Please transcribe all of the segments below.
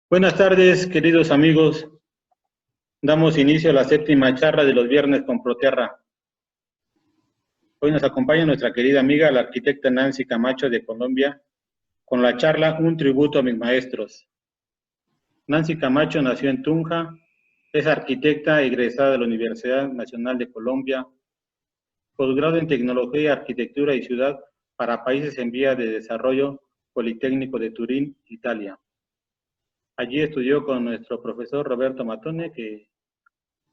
Buenas tardes, queridos amigos. Damos inicio a la séptima charla de los viernes con Proterra. Hoy nos acompaña nuestra querida amiga, la arquitecta Nancy Camacho de Colombia, con la charla Un tributo a mis maestros. Nancy Camacho nació en Tunja, es arquitecta egresada de la Universidad Nacional de Colombia, posgrado en Tecnología, Arquitectura y Ciudad para países en vía de desarrollo, Politécnico de Turín, Italia. Allí estudió con nuestro profesor Roberto Matone, que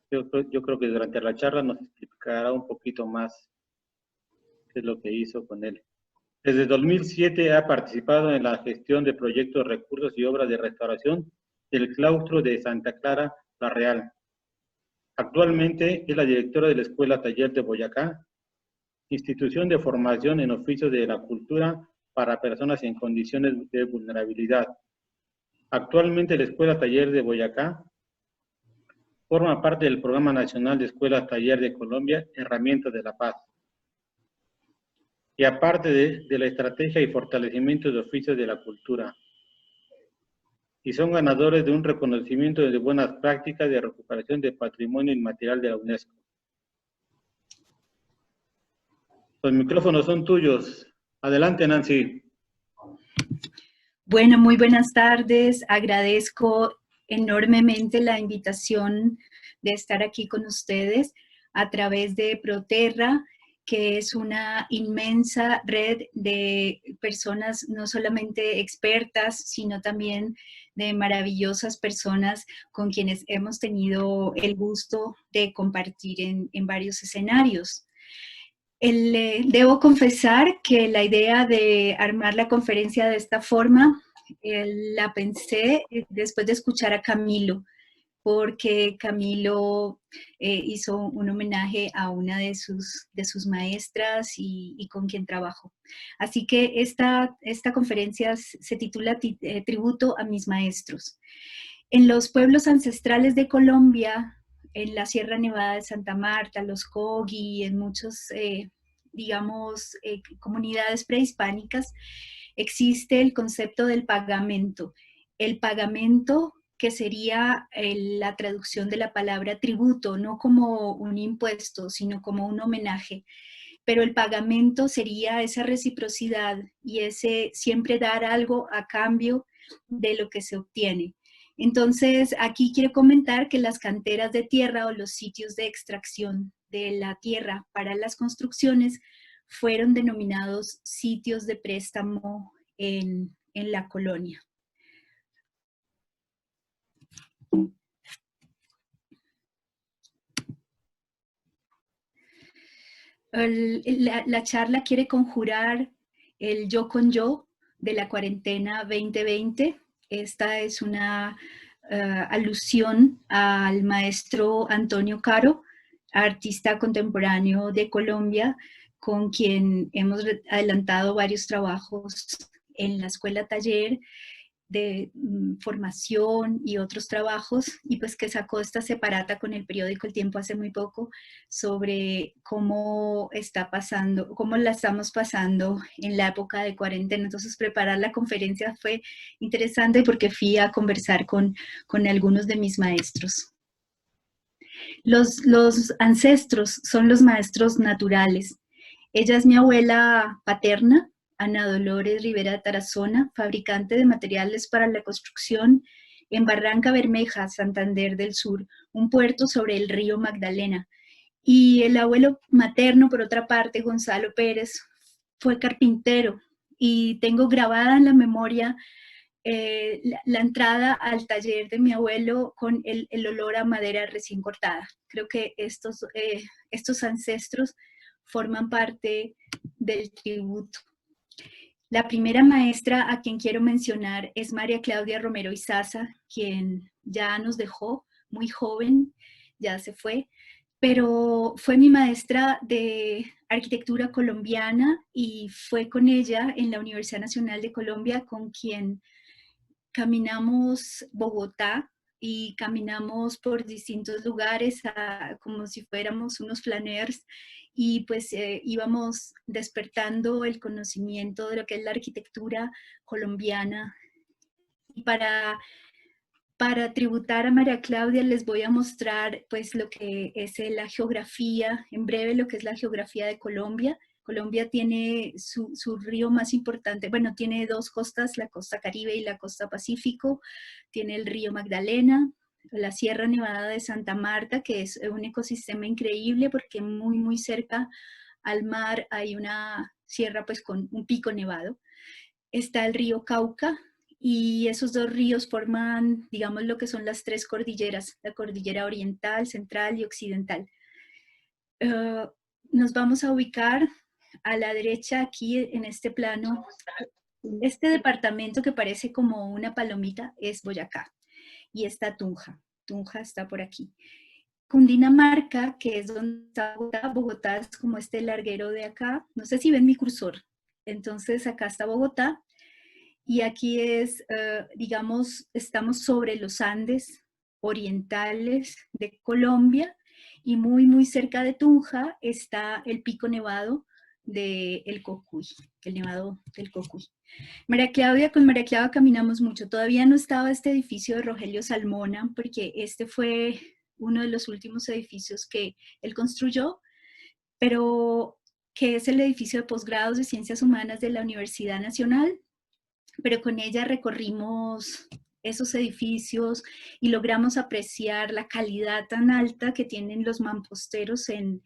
yo creo que durante la charla nos explicará un poquito más qué es lo que hizo con él. Desde 2007 ha participado en la gestión de proyectos, recursos y obras de restauración del claustro de Santa Clara La Real. Actualmente es la directora de la Escuela Taller de Boyacá, institución de formación en oficios de la cultura para personas en condiciones de vulnerabilidad. Actualmente la Escuela Taller de Boyacá forma parte del Programa Nacional de Escuelas Taller de Colombia, Herramientas de la Paz. Y aparte de la estrategia y fortalecimiento de oficios de la cultura. Y son ganadores de un reconocimiento de buenas prácticas de recuperación de patrimonio inmaterial de la UNESCO. Los micrófonos son tuyos. Adelante, Nancy. Bueno, muy buenas tardes. Agradezco enormemente la invitación de estar aquí con ustedes a través de Proterra, que es una inmensa red de personas no solamente expertas, sino también de maravillosas personas con quienes hemos tenido el gusto de compartir en varios escenarios. Debo confesar que la idea de armar la conferencia de esta forma la pensé después de escuchar a Camilo, porque Camilo hizo un homenaje a una de sus maestras y con quien trabajo. Así que esta conferencia se titula Tributo a mis maestros. En los pueblos ancestrales de Colombia, en la Sierra Nevada de Santa Marta, los Cogi, en muchos, comunidades prehispánicas, existe el concepto del pagamento. El pagamento, que sería la traducción de la palabra tributo, no como un impuesto, sino como un homenaje. Pero el pagamento sería esa reciprocidad y ese siempre dar algo a cambio de lo que se obtiene. Entonces, aquí quiero comentar que las canteras de tierra o los sitios de extracción de la tierra para las construcciones fueron denominados sitios de préstamo en la colonia. La charla quiere conjurar el yo con yo de la cuarentena 2020. Esta es una alusión al maestro Antonio Caro, artista contemporáneo de Colombia, con quien hemos adelantado varios trabajos en la escuela taller de formación y otros trabajos, y pues que sacó esta separata con el periódico El Tiempo hace muy poco sobre cómo está pasando, cómo la estamos pasando en la época de cuarentena. Entonces preparar la conferencia fue interesante porque fui a conversar con algunos de mis maestros. Los ancestros son los maestros naturales. Ella es mi abuela paterna, Ana Dolores Rivera Tarazona, fabricante de materiales para la construcción en Barranca Bermeja, Santander del Sur, un puerto sobre el río Magdalena. Y el abuelo materno, por otra parte, Gonzalo Pérez, fue carpintero y tengo grabada en la memoria la entrada al taller de mi abuelo con el olor a madera recién cortada. Creo que estos ancestros forman parte del tributo. La primera maestra a quien quiero mencionar es María Claudia Romero Izaza, quien ya nos dejó muy joven, ya se fue, pero fue mi maestra de arquitectura colombiana y fue con ella en la Universidad Nacional de Colombia con quien caminamos Bogotá y caminamos por distintos lugares como si fuéramos unos flaneurs y pues íbamos despertando el conocimiento de lo que es la arquitectura colombiana. Y para Para tributar a María Claudia les voy a mostrar pues lo que es la geografía, en breve lo que es la geografía de Colombia. Colombia tiene su río más importante, bueno, tiene dos costas, la costa Caribe y la costa Pacífico. Tiene el río Magdalena, la Sierra Nevada de Santa Marta, que es un ecosistema increíble porque muy cerca al mar hay una sierra pues con un pico nevado. Está el río Cauca, y esos dos ríos forman, digamos, lo que son las tres cordilleras, la cordillera oriental, central y occidental. Nos vamos a ubicar a la derecha aquí en este plano. Este departamento que parece como una palomita es Boyacá, y está Tunja. Tunja está por aquí. Cundinamarca, que es donde está Bogotá. Bogotá es como este larguero de acá. No sé si ven mi cursor. Entonces acá está Bogotá. Y aquí es, digamos, estamos sobre los Andes orientales de Colombia, y muy cerca de Tunja está el pico nevado del Cocuy, el nevado del Cocuy. Con María Claudia caminamos mucho. Todavía no estaba este edificio de Rogelio Salmona, porque este fue uno de los últimos edificios que él construyó, pero que es el edificio de posgrados de Ciencias Humanas de la Universidad Nacional. Pero con ella recorrimos esos edificios y logramos apreciar la calidad tan alta que tienen los mamposteros en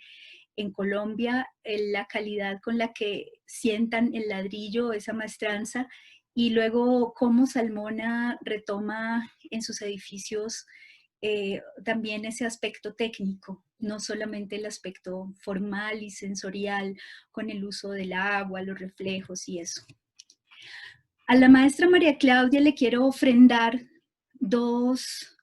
Colombia, la calidad con la que sientan el ladrillo, esa maestranza, y luego cómo Salmona retoma en sus edificios también ese aspecto técnico, no solamente el aspecto formal y sensorial con el uso del agua, los reflejos y eso. A la maestra María Claudia le quiero ofrendar dos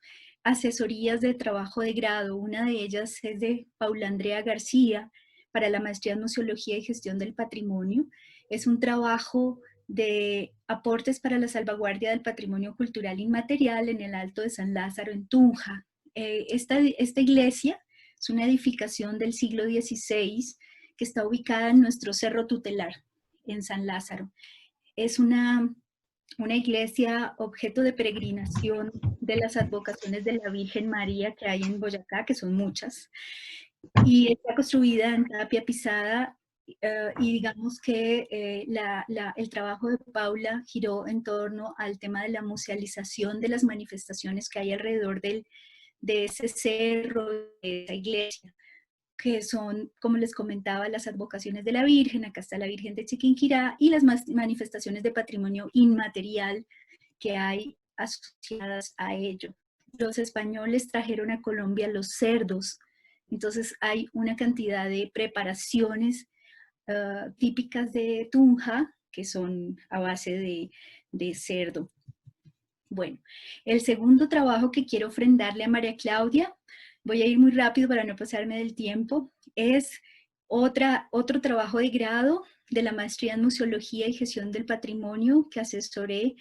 asesorías de trabajo de grado. Una de ellas es de Paula Andrea García para la maestría en Museología y Gestión del Patrimonio. Es un trabajo de aportes para la salvaguardia del patrimonio cultural inmaterial en el Alto de San Lázaro, en Tunja. Esta iglesia es una edificación del siglo XVI que está ubicada en nuestro cerro tutelar, en San Lázaro. Es una iglesia objeto de peregrinación de las advocaciones de la Virgen María que hay en Boyacá, que son muchas, y está construida en tapia pisada, y digamos que el trabajo de Paula giró en torno al tema de la musealización de las manifestaciones que hay alrededor de ese cerro, de esa iglesia, que son, como les comentaba, las advocaciones de la Virgen. Acá está la Virgen de Chiquinquirá, y las manifestaciones de patrimonio inmaterial que hay asociadas a ello. Los españoles trajeron a Colombia los cerdos, entonces hay una cantidad de preparaciones típicas de Tunja que son a base de cerdo. Bueno, el segundo trabajo que quiero ofrendarle a María Claudia, voy a ir muy rápido para no pasarme del tiempo, es otro trabajo de grado de la maestría en Museología y Gestión del Patrimonio que asesoré,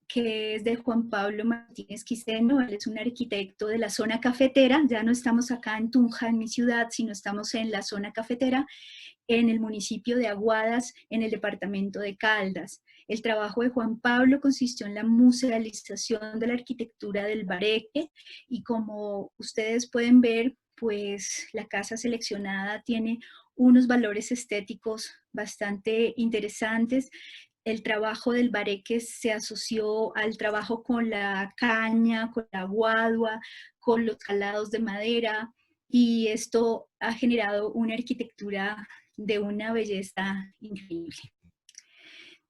que es de Juan Pablo Martínez Quiseno. Él es un arquitecto de la zona cafetera. Ya no estamos acá en Tunja, en mi ciudad, sino estamos en la zona cafetera, en el municipio de Aguadas, en el departamento de Caldas. El trabajo de Juan Pablo consistió en la musealización de la arquitectura del Bareque, y como ustedes pueden ver, pues la casa seleccionada tiene unos valores estéticos bastante interesantes. El trabajo del Bareque se asoció al trabajo con la caña, con la guadua, con los calados de madera, y esto ha generado una arquitectura de una belleza increíble.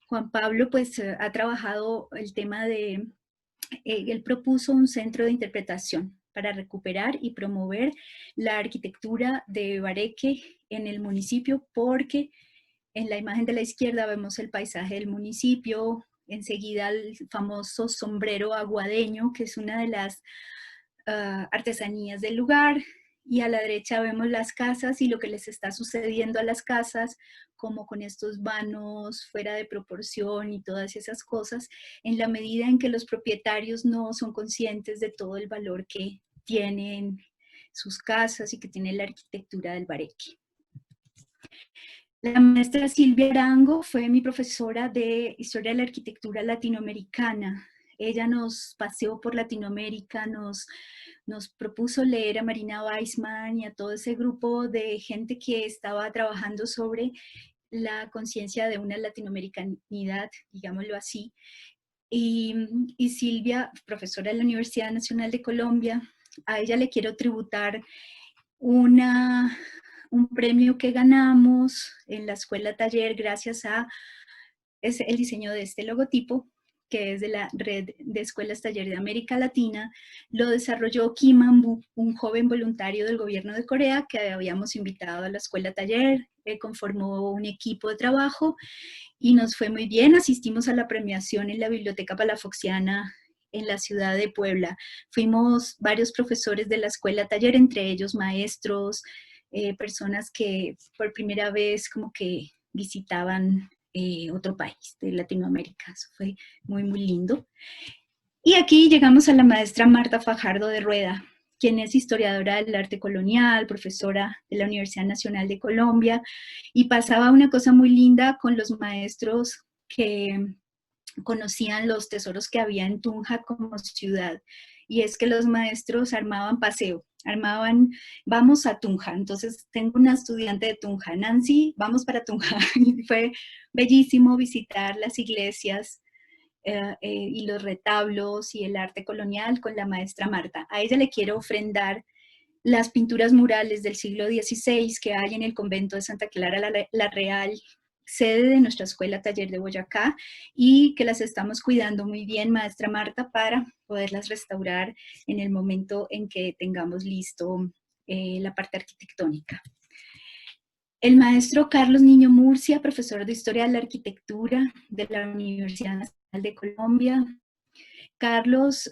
Juan Pablo pues ha trabajado el tema de, él propuso un centro de interpretación para recuperar y promover la arquitectura de Bareque en el municipio, porque en la imagen de la izquierda vemos el paisaje del municipio, enseguida el famoso sombrero aguadeño, que es una de las artesanías del lugar, y a la derecha vemos las casas y lo que les está sucediendo a las casas, como con estos vanos fuera de proporción y todas esas cosas, en la medida en que los propietarios no son conscientes de todo el valor que tienen sus casas y que tiene la arquitectura del Bareque. La maestra Silvia Arango fue mi profesora de Historia de la Arquitectura Latinoamericana. ella nos paseó por Latinoamérica, nos propuso leer a Marina Weissman y a todo ese grupo de gente que estaba trabajando sobre la conciencia de una latinoamericanidad, digámoslo así. Y Silvia, profesora de la Universidad Nacional de Colombia, a ella le quiero tributar un premio que ganamos en la escuela taller gracias a el diseño de este logotipo, que es de la Red de Escuelas Taller de América Latina. Lo desarrolló Kim An-bu, un joven voluntario del gobierno de Corea que habíamos invitado a la escuela taller, conformó un equipo de trabajo y nos fue muy bien. Asistimos a la premiación en la Biblioteca Palafoxiana en la ciudad de Puebla. Fuimos varios profesores de la escuela taller, entre ellos maestros, personas que por primera vez como que visitaban otro país de Latinoamérica. Eso fue muy, muy lindo. Y aquí llegamos a la maestra Marta Fajardo de Rueda, quien es historiadora del arte colonial, profesora de la Universidad Nacional de Colombia, y pasaba una cosa muy linda con los maestros que conocían los tesoros que había en Tunja como ciudad, y es que los maestros armaban paseo, vamos a Tunja. Entonces tengo una estudiante de Tunja, Nancy, vamos para Tunja, y fue bellísimo visitar las iglesias y los retablos y el arte colonial con la maestra Marta. A ella le quiero ofrendar las pinturas murales del siglo XVI que hay en el convento de Santa Clara la Real, sede de nuestra escuela taller de Boyacá, y que las estamos cuidando muy bien, maestra Marta, para poderlas restaurar en el momento en que tengamos listo la parte arquitectónica. El maestro Carlos Niño Murcia, profesor de Historia de la Arquitectura de la Universidad Nacional de Colombia. Carlos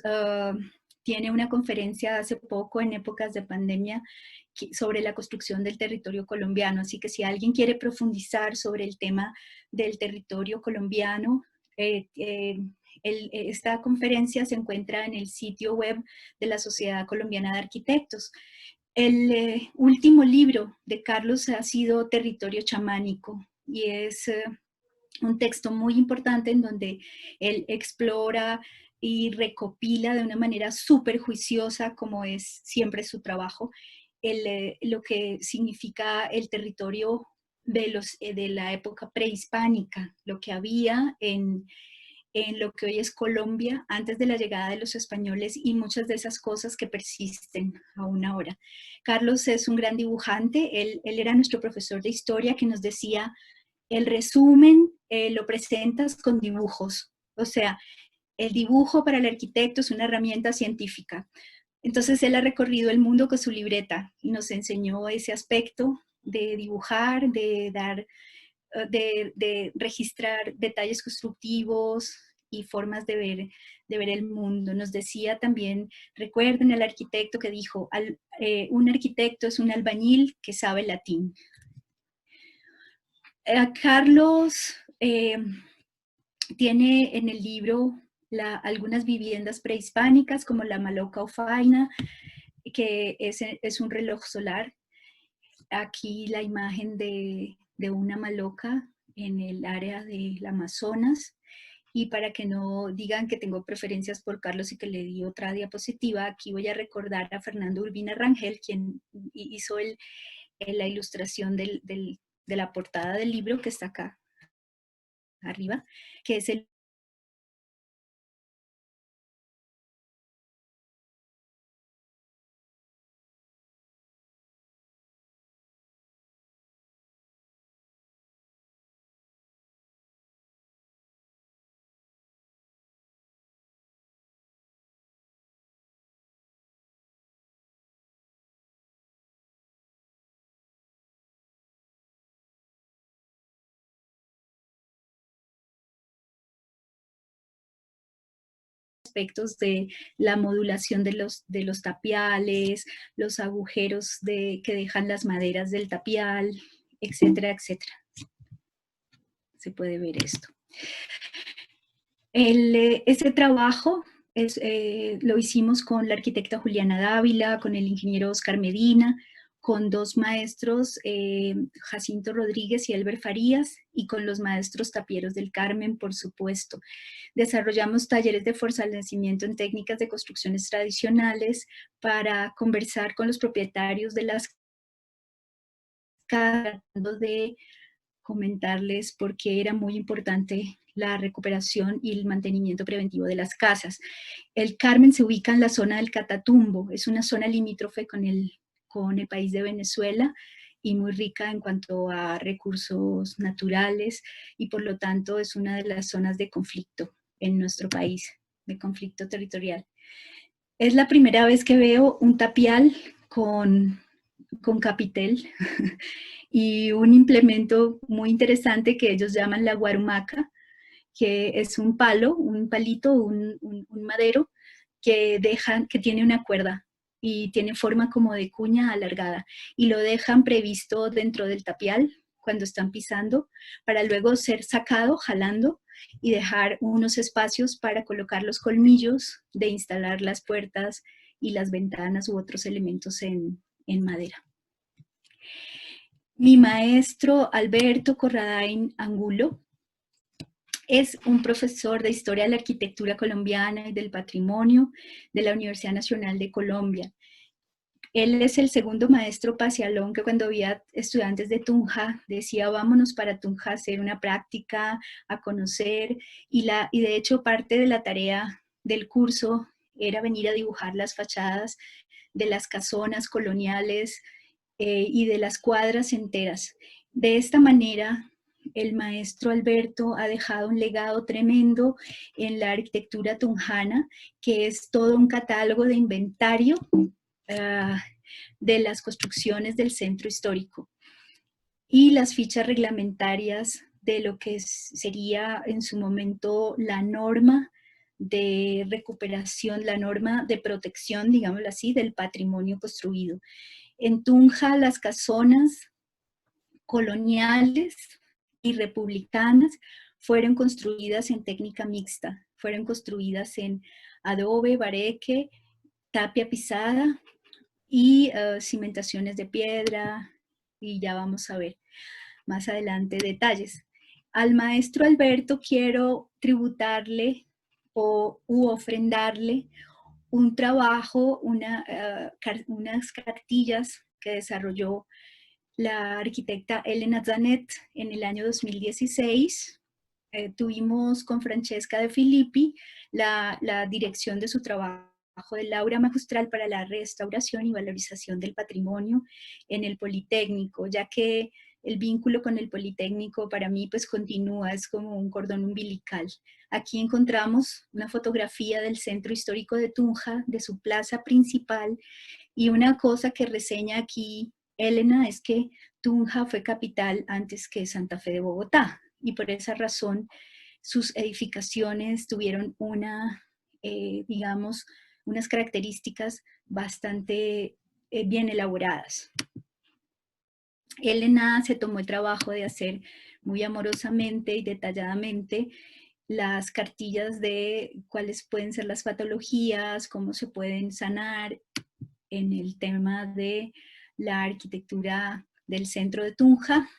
tiene una conferencia hace poco, en épocas de pandemia, sobre la construcción del territorio colombiano. Así que si alguien quiere profundizar sobre el tema del territorio colombiano, esta conferencia se encuentra en el sitio web de la Sociedad Colombiana de Arquitectos. El último libro de Carlos ha sido Territorio Chamánico, y es un texto muy importante en donde él explora y recopila de una manera súper juiciosa, como es siempre su trabajo, lo que significa el territorio de la época prehispánica, lo que había en lo que hoy es Colombia antes de la llegada de los españoles, y muchas de esas cosas que persisten aún ahora. Carlos es un gran dibujante, él era nuestro profesor de historia que nos decía: el resumen lo presentas con dibujos, o sea, el dibujo para el arquitecto es una herramienta científica. Entonces él ha recorrido el mundo con su libreta y nos enseñó ese aspecto de dibujar, de registrar detalles constructivos y formas de ver el mundo. Nos decía también, recuerden el arquitecto que dijo, un arquitecto es un albañil que sabe latín. Carlos tiene en el libro algunas viviendas prehispánicas, como la Maloca Ofaina, que es un reloj solar. Aquí la imagen de una maloca en el área del Amazonas. Y para que no digan que tengo preferencias por Carlos y que le di otra diapositiva, aquí voy a recordar a Fernando Urbina Rangel, quien hizo la ilustración de la portada del libro, que está acá arriba, que es el aspectos de la modulación de los tapiales, los agujeros que dejan las maderas del tapial, etcétera, etcétera. Se puede ver esto. Ese trabajo lo hicimos con la arquitecta Juliana Dávila, con el ingeniero Oscar Medina, con dos maestros, Jacinto Rodríguez y Elber Farías, y con los maestros tapieros del Carmen, por supuesto. Desarrollamos talleres de fortalecimiento en técnicas de construcciones tradicionales para conversar con los propietarios de las casas, tratando de comentarles por qué era muy importante la recuperación y el mantenimiento preventivo de las casas. El Carmen se ubica en la zona del Catatumbo, es una zona limítrofe con el país de Venezuela y muy rica en cuanto a recursos naturales, y por lo tanto es una de las zonas de conflicto en nuestro país, de conflicto territorial. Es la primera vez que veo un tapial con capitel y un implemento muy interesante que ellos llaman la guarumaca, que es un palo, un palito, un madero que tiene una cuerda y tiene forma como de cuña alargada, y lo dejan previsto dentro del tapial cuando están pisando, para luego ser sacado jalando y dejar unos espacios para colocar los colmillos de instalar las puertas y las ventanas u otros elementos en madera. Mi maestro Alberto Corradain Angulo es un profesor de Historia de la Arquitectura Colombiana y del Patrimonio de la Universidad Nacional de Colombia. Él es el segundo maestro parcialón que cuando había estudiantes de Tunja decía vámonos para Tunja a hacer una práctica, a conocer, y de hecho parte de la tarea del curso era venir a dibujar las fachadas de las casonas coloniales y de las cuadras enteras. De esta manera, el maestro Alberto ha dejado un legado tremendo en la arquitectura tunjana, que es todo un catálogo de inventario de las construcciones del centro histórico y las fichas reglamentarias de lo que sería en su momento la norma de recuperación, la norma de protección, digámoslo así, del patrimonio construido. En Tunja, las casonas coloniales y republicanas fueron construidas en técnica mixta, fueron construidas en adobe, bareque, tapia pisada y cimentaciones de piedra, y ya vamos a ver más adelante detalles. Al maestro Alberto quiero tributarle u ofrendarle un trabajo, unas cartillas que desarrolló la arquitecta Elena Zanet en el año 2016. Tuvimos con Francesca De Filippi la dirección de su trabajo del aura magistral para la restauración y valorización del patrimonio en el Politécnico, ya que el vínculo con el Politécnico para mí pues continúa, es como un cordón umbilical. Aquí encontramos una fotografía del centro histórico de Tunja, de su plaza principal, y una cosa que reseña aquí Elena es que Tunja fue capital antes que Santa Fe de Bogotá, y por esa razón sus edificaciones tuvieron digamos, unas características bastante bien elaboradas. Elena se tomó el trabajo de hacer muy amorosamente y detalladamente las cartillas de cuáles pueden ser las patologías, cómo se pueden sanar en el tema de la arquitectura del centro de Tunja.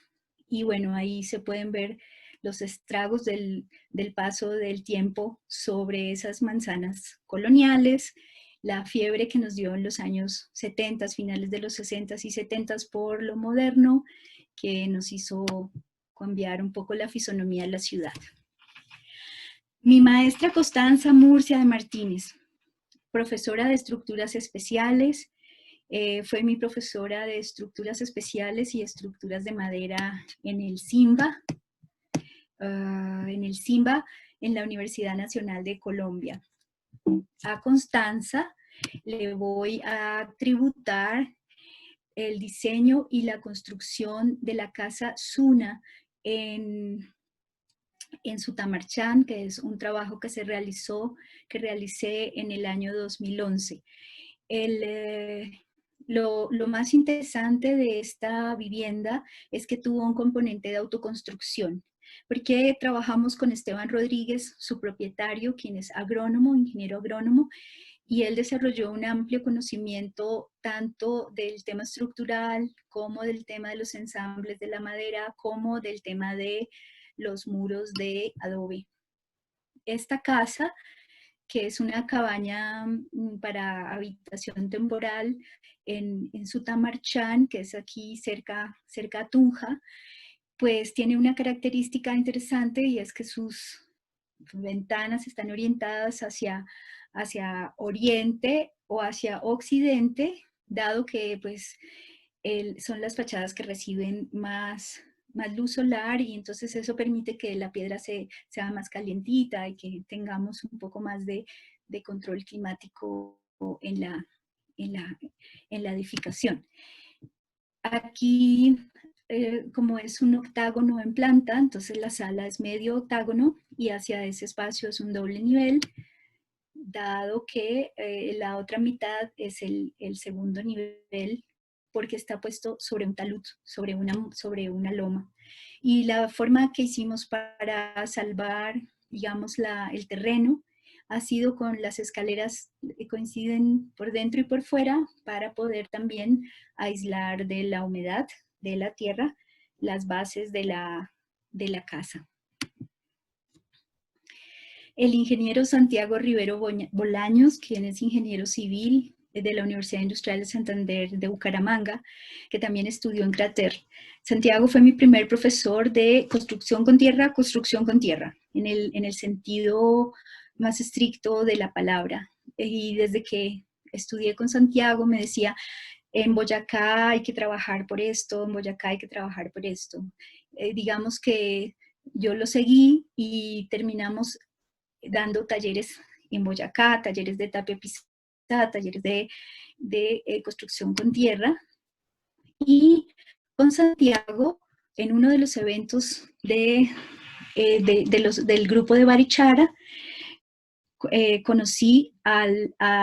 Y bueno, ahí se pueden ver los estragos del paso del tiempo sobre esas manzanas coloniales, la fiebre que nos dio en los años 70, finales de los 60 y 70 por lo moderno, que nos hizo cambiar un poco la fisonomía de la ciudad. Mi maestra Constanza Murcia de Martínez, profesora de estructuras especiales, fue mi profesora de estructuras especiales y estructuras de madera en el CIMBA, en la Universidad Nacional de Colombia. A Constanza le voy a tributar el diseño y la construcción de la casa Suna en Sutamarchán, que es un trabajo que realicé en el año 2011. Lo más interesante de esta vivienda es que tuvo un componente de autoconstrucción. Porque trabajamos con Esteban Rodríguez, su propietario, quien es agrónomo, ingeniero agrónomo, y él desarrolló un amplio conocimiento tanto del tema estructural como del tema de los ensambles de la madera, como del tema de los muros de adobe. Esta casa, que es una cabaña para habitación temporal en Sutamarchán, que es aquí cerca a Tunja, pues tiene una característica interesante y es que sus ventanas están orientadas hacia oriente o hacia occidente, dado que pues son las fachadas que reciben más luz solar y entonces eso permite que la piedra sea más calientita y que tengamos un poco más de control climático en la edificación. Aquí, como es un octágono en planta, entonces la sala es medio octágono y hacia ese espacio es un doble nivel, dado que la otra mitad es el segundo nivel porque está puesto sobre un talud, sobre una loma. Y la forma que hicimos para salvar, digamos, el terreno ha sido con las escaleras que coinciden por dentro y por fuera para poder también aislar de la humedad de la tierra las bases de la casa. El ingeniero Santiago Rivero Bolaños, quien es ingeniero civil de la Universidad Industrial de Santander de Bucaramanga, que también estudió en Crater. Santiago fue mi primer profesor de construcción con tierra, en el sentido más estricto de la palabra. Y desde que estudié con Santiago me decía, en Boyacá hay que trabajar por esto, en Boyacá hay que trabajar por esto. Digamos que yo lo seguí y terminamos dando talleres en Boyacá, talleres de tapia pisada, talleres de construcción con tierra. Y con Santiago, en uno de los eventos del grupo de Barichara, conocí a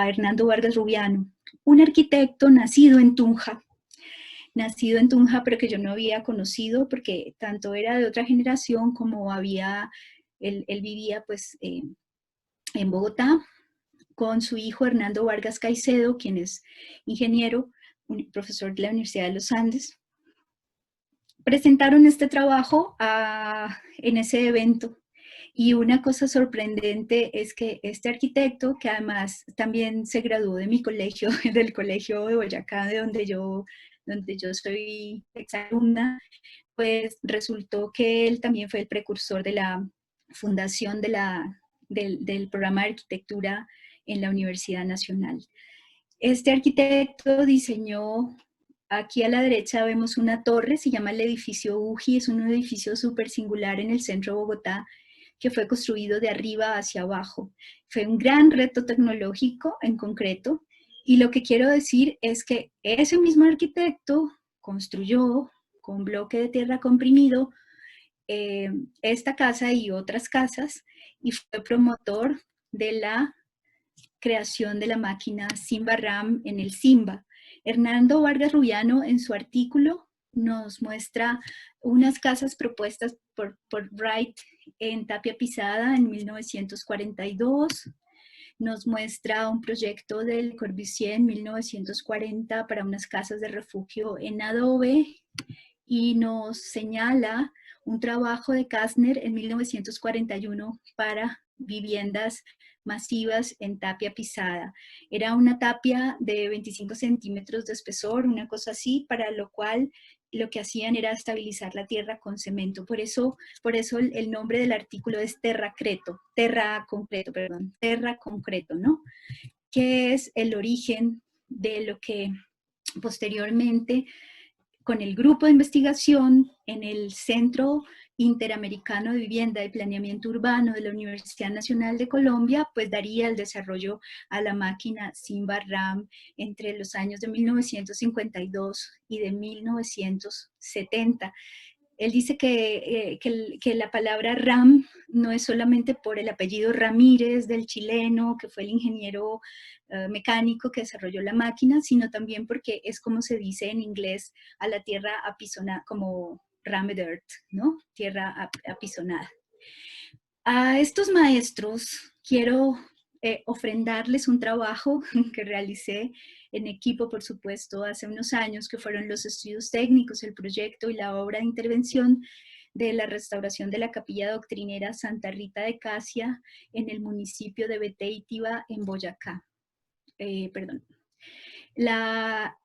Hernando Vargas Rubiano, un arquitecto nacido en Tunja, pero que yo no había conocido porque tanto era de otra generación como él vivía pues en Bogotá con su hijo Hernando Vargas Caicedo, quien es ingeniero, profesor de la Universidad de los Andes. Presentaron este trabajo en ese evento y una cosa sorprendente es que este arquitecto, que además también se graduó de mi colegio, del colegio de Boyacá, de donde yo soy exalumna, pues resultó que él también fue el precursor de la fundación del programa de arquitectura en la Universidad Nacional. Este arquitecto diseñó, aquí a la derecha vemos una torre, se llama el edificio UJI, es un edificio súper singular en el centro de Bogotá, que fue construido de arriba hacia abajo. Fue un gran reto tecnológico en concreto, y lo que quiero decir es que ese mismo arquitecto construyó con bloque de tierra comprimido esta casa y otras casas, y fue promotor de la creación de la máquina Simba RAM en el Simba. Hernando Vargas Rubiano en su artículo nos muestra unas casas propuestas por Wright en Tapia Pisada en 1942, nos muestra un proyecto del Corbusier en 1940 para unas casas de refugio en adobe y nos señala un trabajo de Kastner en 1941 para viviendas masivas en tapia pisada. Era una tapia de 25 centímetros de espesor, una cosa así, para lo cual lo que hacían era estabilizar la tierra con cemento. Por eso el nombre del artículo es terra concreto, ¿no? Que es el origen de lo que posteriormente con el grupo de investigación en el Centro Interamericano de Vivienda y Planeamiento Urbano de la Universidad Nacional de Colombia, pues daría el desarrollo a la máquina Simba RAM entre los años de 1952 y de 1970. Él dice que la palabra RAM no es solamente por el apellido Ramírez del chileno, que fue el ingeniero mecánico que desarrolló la máquina, sino también porque es como se dice en inglés a la tierra apisonada, como rammed earth, ¿no? Tierra apisonada. A estos maestros quiero ofrendarles un trabajo que realicé en equipo, por supuesto, hace unos años, que fueron los estudios técnicos, el proyecto y la obra de intervención de la restauración de la capilla doctrinera Santa Rita de Casia en el municipio de Beteitiva, en Boyacá. La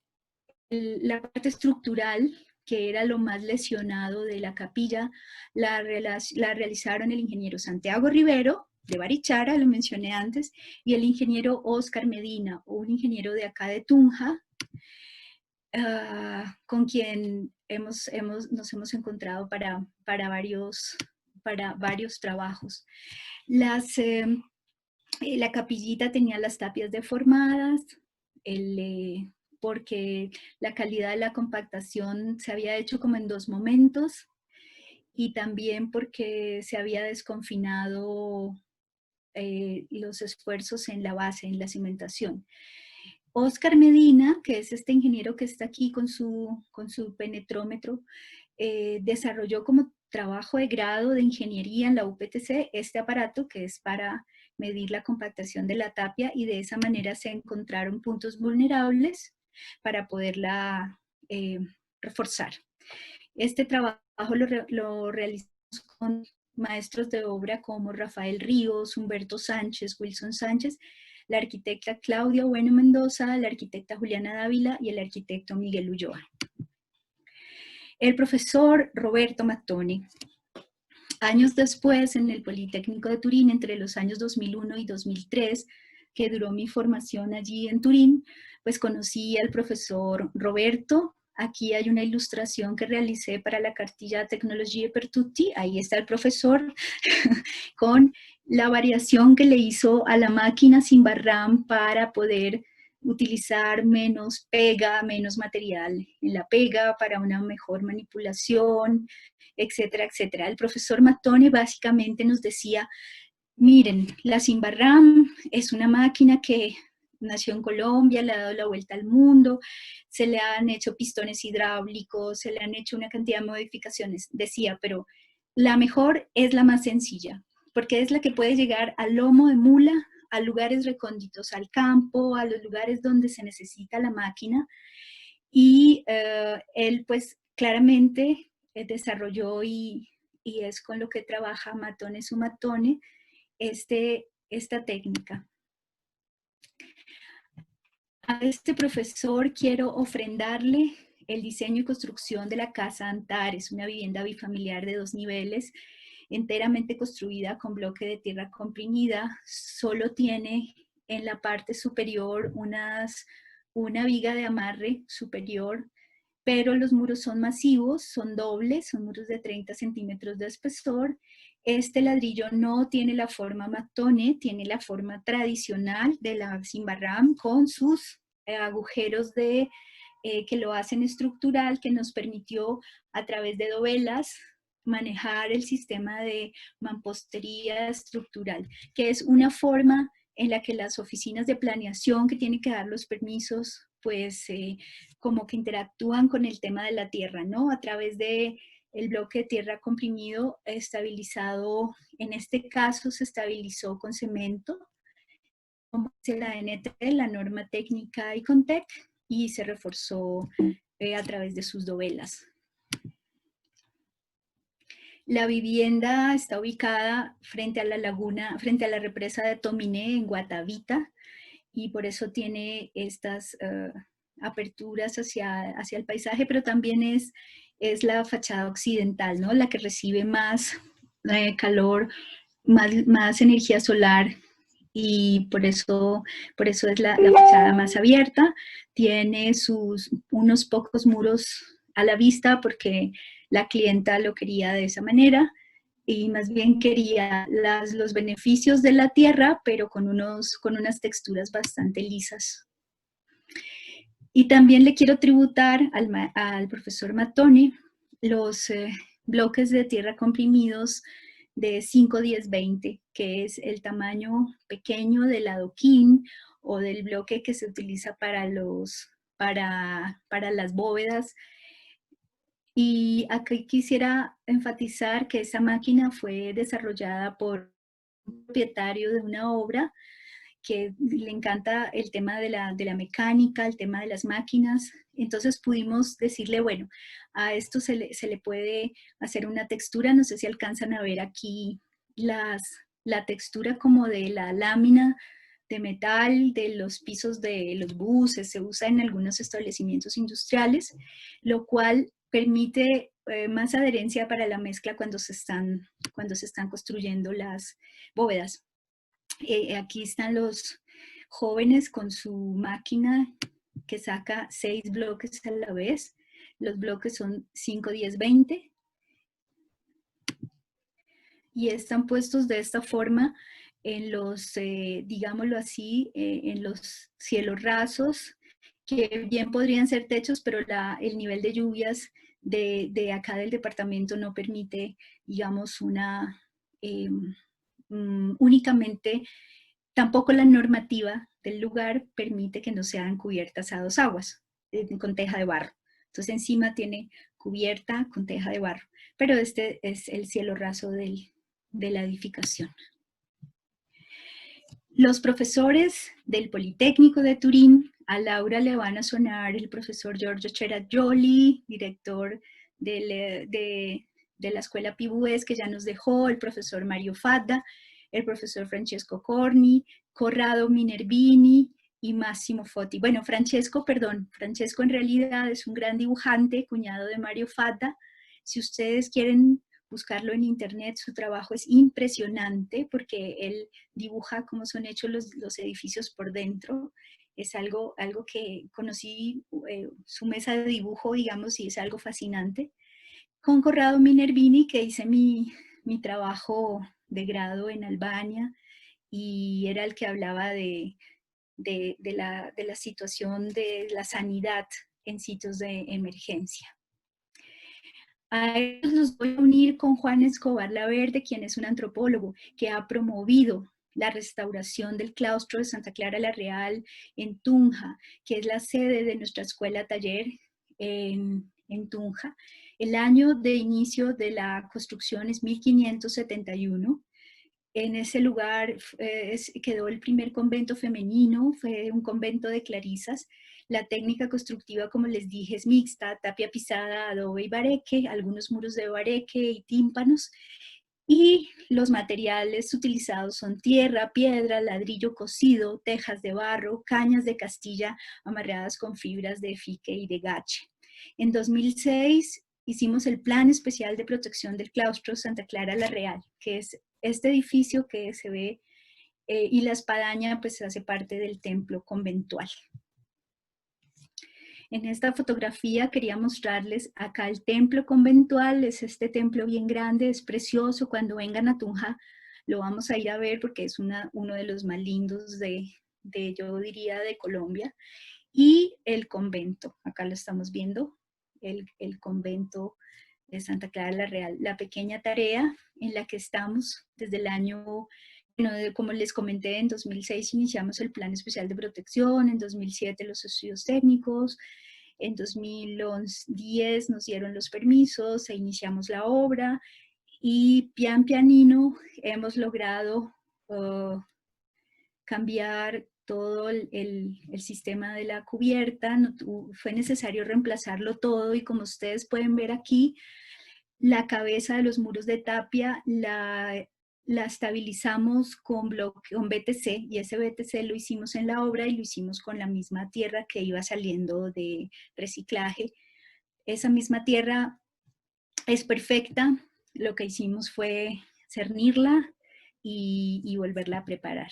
parte estructural, que era lo más lesionado de la capilla, la realizaron el ingeniero Santiago Rivero, de Barichara, lo mencioné antes, y el ingeniero Oscar Medina, un ingeniero de acá de Tunja, con quien nos hemos encontrado para varios trabajos. La capillita tenía las tapias deformadas, porque la calidad de la compactación se había hecho como en 2 momentos, y también porque se había desconfinado los esfuerzos en la base, en la cimentación. Oscar Medina, que es este ingeniero que está aquí con su penetrómetro, desarrolló como trabajo de grado de ingeniería en la UPTC este aparato, que es para medir la compactación de la tapia, y de esa manera se encontraron puntos vulnerables para poderla reforzar. Este trabajo lo realizamos con maestros de obra como Rafael Ríos, Humberto Sánchez, Wilson Sánchez, la arquitecta Claudia Bueno Mendoza, la arquitecta Juliana Dávila y el arquitecto Miguel Ulloa. El profesor Roberto Mattoni, años después en el Politécnico de Turín, entre los años 2001 y 2003, que duró mi formación allí en Turín, pues conocí al profesor Roberto. Aquí hay una ilustración que realicé para la cartilla Tecnologie per Tutti. Ahí está el profesor con la variación que le hizo a la máquina Simbarram para poder utilizar menos pega, menos material en la pega para una mejor manipulación, etcétera, etcétera. El profesor Mattoni básicamente nos decía, miren, la Simbarram es una máquina que nació en Colombia, le ha dado la vuelta al mundo, se le han hecho pistones hidráulicos, se le han hecho una cantidad de modificaciones, decía, pero la mejor es la más sencilla, porque es la que puede llegar al lomo de mula, a lugares recónditos, al campo, a los lugares donde se necesita la máquina, y él pues claramente desarrolló y es con lo que trabaja Mattone su Mattone, esta técnica. A este profesor quiero ofrendarle el diseño y construcción de la Casa Antares, una vivienda bifamiliar de 2 niveles, enteramente construida con bloque de tierra comprimida. Solo tiene en la parte superior una viga de amarre superior, pero los muros son masivos, son dobles, son muros de 30 centímetros de espesor. Este ladrillo no tiene la forma Mattone, tiene la forma tradicional de la Simbarram con sus agujeros que lo hacen estructural, que nos permitió a través de dovelas manejar el sistema de mampostería estructural, que es una forma en la que las oficinas de planeación que tienen que dar los permisos, pues como que interactúan con el tema de la tierra, ¿no? A través de el bloque de tierra comprimido estabilizado, en este caso se estabilizó con cemento, como dice la ANT, la norma técnica ICONTEC, y se reforzó a través de sus dovelas. La vivienda está ubicada frente a la laguna, frente a la represa de Tominé, en Guatavita, y por eso tiene estas aperturas hacia el paisaje, pero también es la fachada occidental, ¿no? La que recibe más calor, más energía solar, y por eso es la fachada más abierta. Tiene unos pocos muros a la vista porque la clienta lo quería de esa manera, y más bien quería los beneficios de la tierra, pero con unas texturas bastante lisas. Y también le quiero tributar al profesor Mattoni los bloques de tierra comprimidos de 5, 10, 20, que es el tamaño pequeño del adoquín o del bloque que se utiliza para las bóvedas. Y aquí quisiera enfatizar que esa máquina fue desarrollada por un propietario de una obra que le encanta el tema de la mecánica, el tema de las máquinas. Entonces pudimos decirle, bueno, a esto se le puede hacer una textura, no sé si alcanzan a ver aquí la textura como de la lámina de metal de los pisos de los buses, se usa en algunos establecimientos industriales, lo cual permite más adherencia para la mezcla cuando se están construyendo las bóvedas. Aquí están los jóvenes con su máquina que saca 6 bloques a la vez. Los bloques son 5, 10, 20. Y están puestos de esta forma en los, digámoslo así, en los cielos rasos, que bien podrían ser techos, pero el nivel de lluvias de acá del departamento no permite, digamos, únicamente, tampoco la normativa del lugar permite que no sean cubiertas a 2 aguas, con teja de barro. Entonces encima tiene cubierta con teja de barro, pero este es el cielo raso de la edificación. Los profesores del Politécnico de Turín, a Laura le van a sonar el profesor Giorgio Cerajoli, director de la Escuela Pibues, que ya nos dejó, el profesor Mario Fadda, el profesor Francesco Corni, Corrado Minervini y Massimo Foti. Bueno, Francesco en realidad es un gran dibujante, cuñado de Mario Fadda. Si ustedes quieren buscarlo en internet, su trabajo es impresionante porque él dibuja cómo son hechos los edificios por dentro. Es algo que conocí, su mesa de dibujo, digamos, y es algo fascinante. Con Corrado Minervini, que hice mi trabajo de grado en Albania, y era el que hablaba de la situación de la sanidad en sitios de emergencia. A ellos los voy a unir con Juan Escobar Laverde, quien es un antropólogo que ha promovido la restauración del claustro de Santa Clara la Real en Tunja, que es la sede de nuestra escuela taller en Tunja. El año de inicio de la construcción es 1571. En ese lugar quedó el primer convento femenino, fue un convento de clarisas. La técnica constructiva, como les dije, es mixta, tapia pisada, adobe y bareque, algunos muros de bareque y tímpanos. Y los materiales utilizados son tierra, piedra, ladrillo cocido, tejas de barro, cañas de castilla amarradas con fibras de fique y de gache. En 2006 hicimos el Plan Especial de Protección del Claustro Santa Clara la Real, que es este edificio que se ve, y la espadaña pues hace parte del templo conventual. En esta fotografía quería mostrarles acá el templo conventual, es este templo bien grande, es precioso. Cuando vengan a Tunja lo vamos a ir a ver porque es uno de los más lindos yo diría, de Colombia. Y el convento, acá lo estamos viendo, el convento de Santa Clara la Real, la pequeña tarea en la que estamos desde el año, bueno, como les comenté, en 2006 iniciamos el Plan Especial de Protección, en 2007 los estudios técnicos, en 2010 nos dieron los permisos e iniciamos la obra, y pian pianino hemos logrado cambiar todo el sistema de la cubierta. Fue necesario reemplazarlo todo, y como ustedes pueden ver aquí, la cabeza de los muros de tapia la estabilizamos con BTC, y ese BTC lo hicimos en la obra y lo hicimos con la misma tierra que iba saliendo de reciclaje. Esa misma tierra es perfecta, lo que hicimos fue cernirla y volverla a preparar.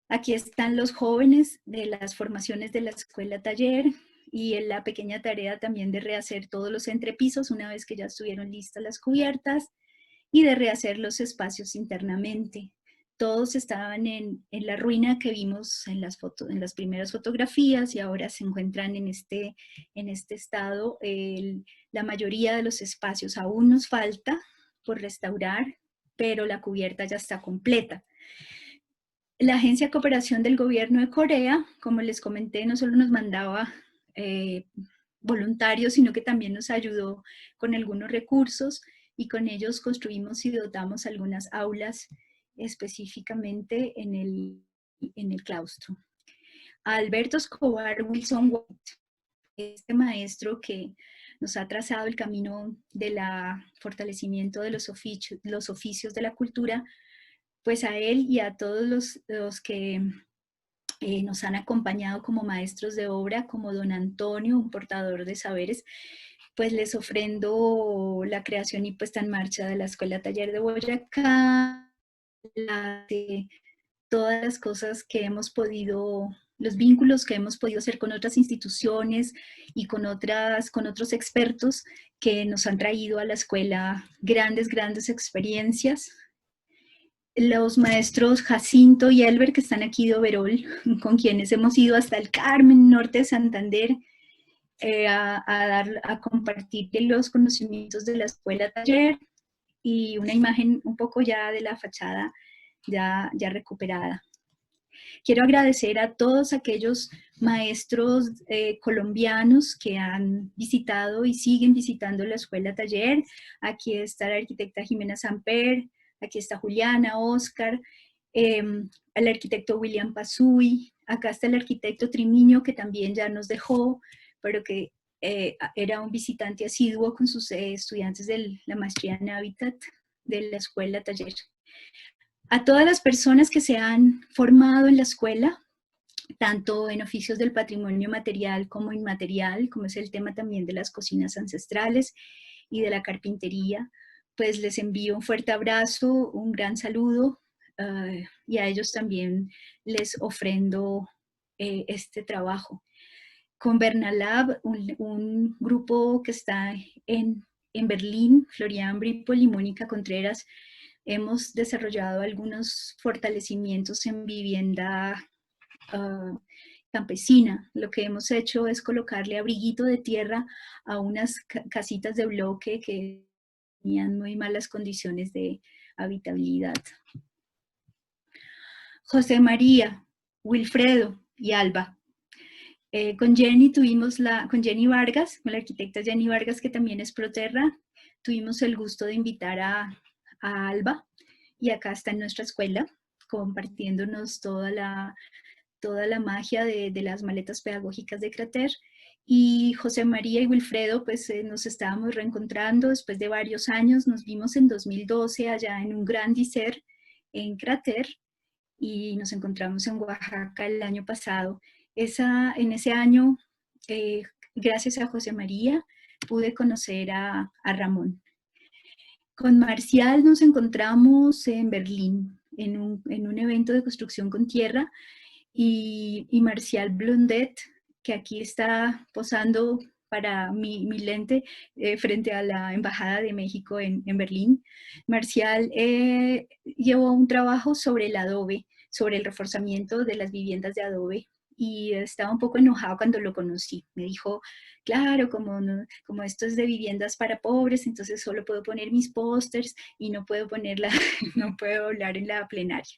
Aquí están los jóvenes de las formaciones de la escuela taller, y en la pequeña tarea también de rehacer todos los entrepisos una vez que ya estuvieron listas las cubiertas, y de rehacer los espacios internamente. Todos estaban en la ruina que vimos en las primeras fotografías, y ahora se encuentran en este estado. La mayoría de los espacios aún nos falta por restaurar, pero la cubierta ya está completa. La Agencia de Cooperación del Gobierno de Corea, como les comenté, no solo nos mandaba voluntario, sino que también nos ayudó con algunos recursos y con ellos construimos y dotamos algunas aulas específicamente en el claustro. A Alberto Escobar Wilson White, este maestro que nos ha trazado el camino del fortalecimiento de los oficios de la cultura, pues a él y a todos los que nos han acompañado como maestros de obra, como don Antonio, un portador de saberes, pues les ofrendo la creación y puesta en marcha de la Escuela Taller de Boyacá, de todas las cosas que hemos podido, los vínculos que hemos podido hacer con otras instituciones y con otros expertos que nos han traído a la escuela grandes experiencias. Los maestros Jacinto y Elber, que están aquí de Overol, con quienes hemos ido hasta el Carmen, norte de Santander, a compartir los conocimientos de la escuela taller y una imagen un poco ya de la fachada ya recuperada. Quiero agradecer a todos aquellos maestros colombianos que han visitado y siguen visitando la escuela taller. Aquí está la arquitecta Jimena Samper, aquí está Juliana, Oscar, el arquitecto William Pazui, acá está el arquitecto Trimiño, que también ya nos dejó, pero que era un visitante asiduo con sus estudiantes de la maestría en Hábitat de la escuela taller. A todas las personas que se han formado en la escuela, tanto en oficios del patrimonio material como inmaterial, como es el tema también de las cocinas ancestrales y de la carpintería, pues les envío un fuerte abrazo, un gran saludo, y a ellos también les ofrendo este trabajo. Con Bernalab, un grupo que está en Berlín, Florian Bripol y Mónica Contreras, hemos desarrollado algunos fortalecimientos en vivienda campesina. Lo que hemos hecho es colocarle abriguito de tierra a unas casitas de bloque que tenían muy malas condiciones de habitabilidad. José María, Wilfredo y Alba. Con Jenny con Jenny Vargas, con la arquitecta Jenny Vargas, que también es Proterra, tuvimos el gusto de invitar a Alba, y acá está en nuestra escuela, compartiéndonos toda la magia de las maletas pedagógicas de Crater. Y José María y Wilfredo, pues nos estábamos reencontrando después de varios años, nos vimos en 2012 allá en un gran diser en Crater, y nos encontramos en Oaxaca el año pasado. En ese año, gracias a José María, pude conocer a Ramón. Con Marcial nos encontramos en Berlín, en un evento de construcción con tierra, y Marcial Blondet, que aquí está posando para mi lente frente a la Embajada de México en Berlín. Marcial llevó un trabajo sobre el adobe, sobre el reforzamiento de las viviendas de adobe, y estaba un poco enojado cuando lo conocí. Me dijo, claro, como esto es de viviendas para pobres, entonces solo puedo poner mis pósters y no puedo no puedo hablar en la plenaria.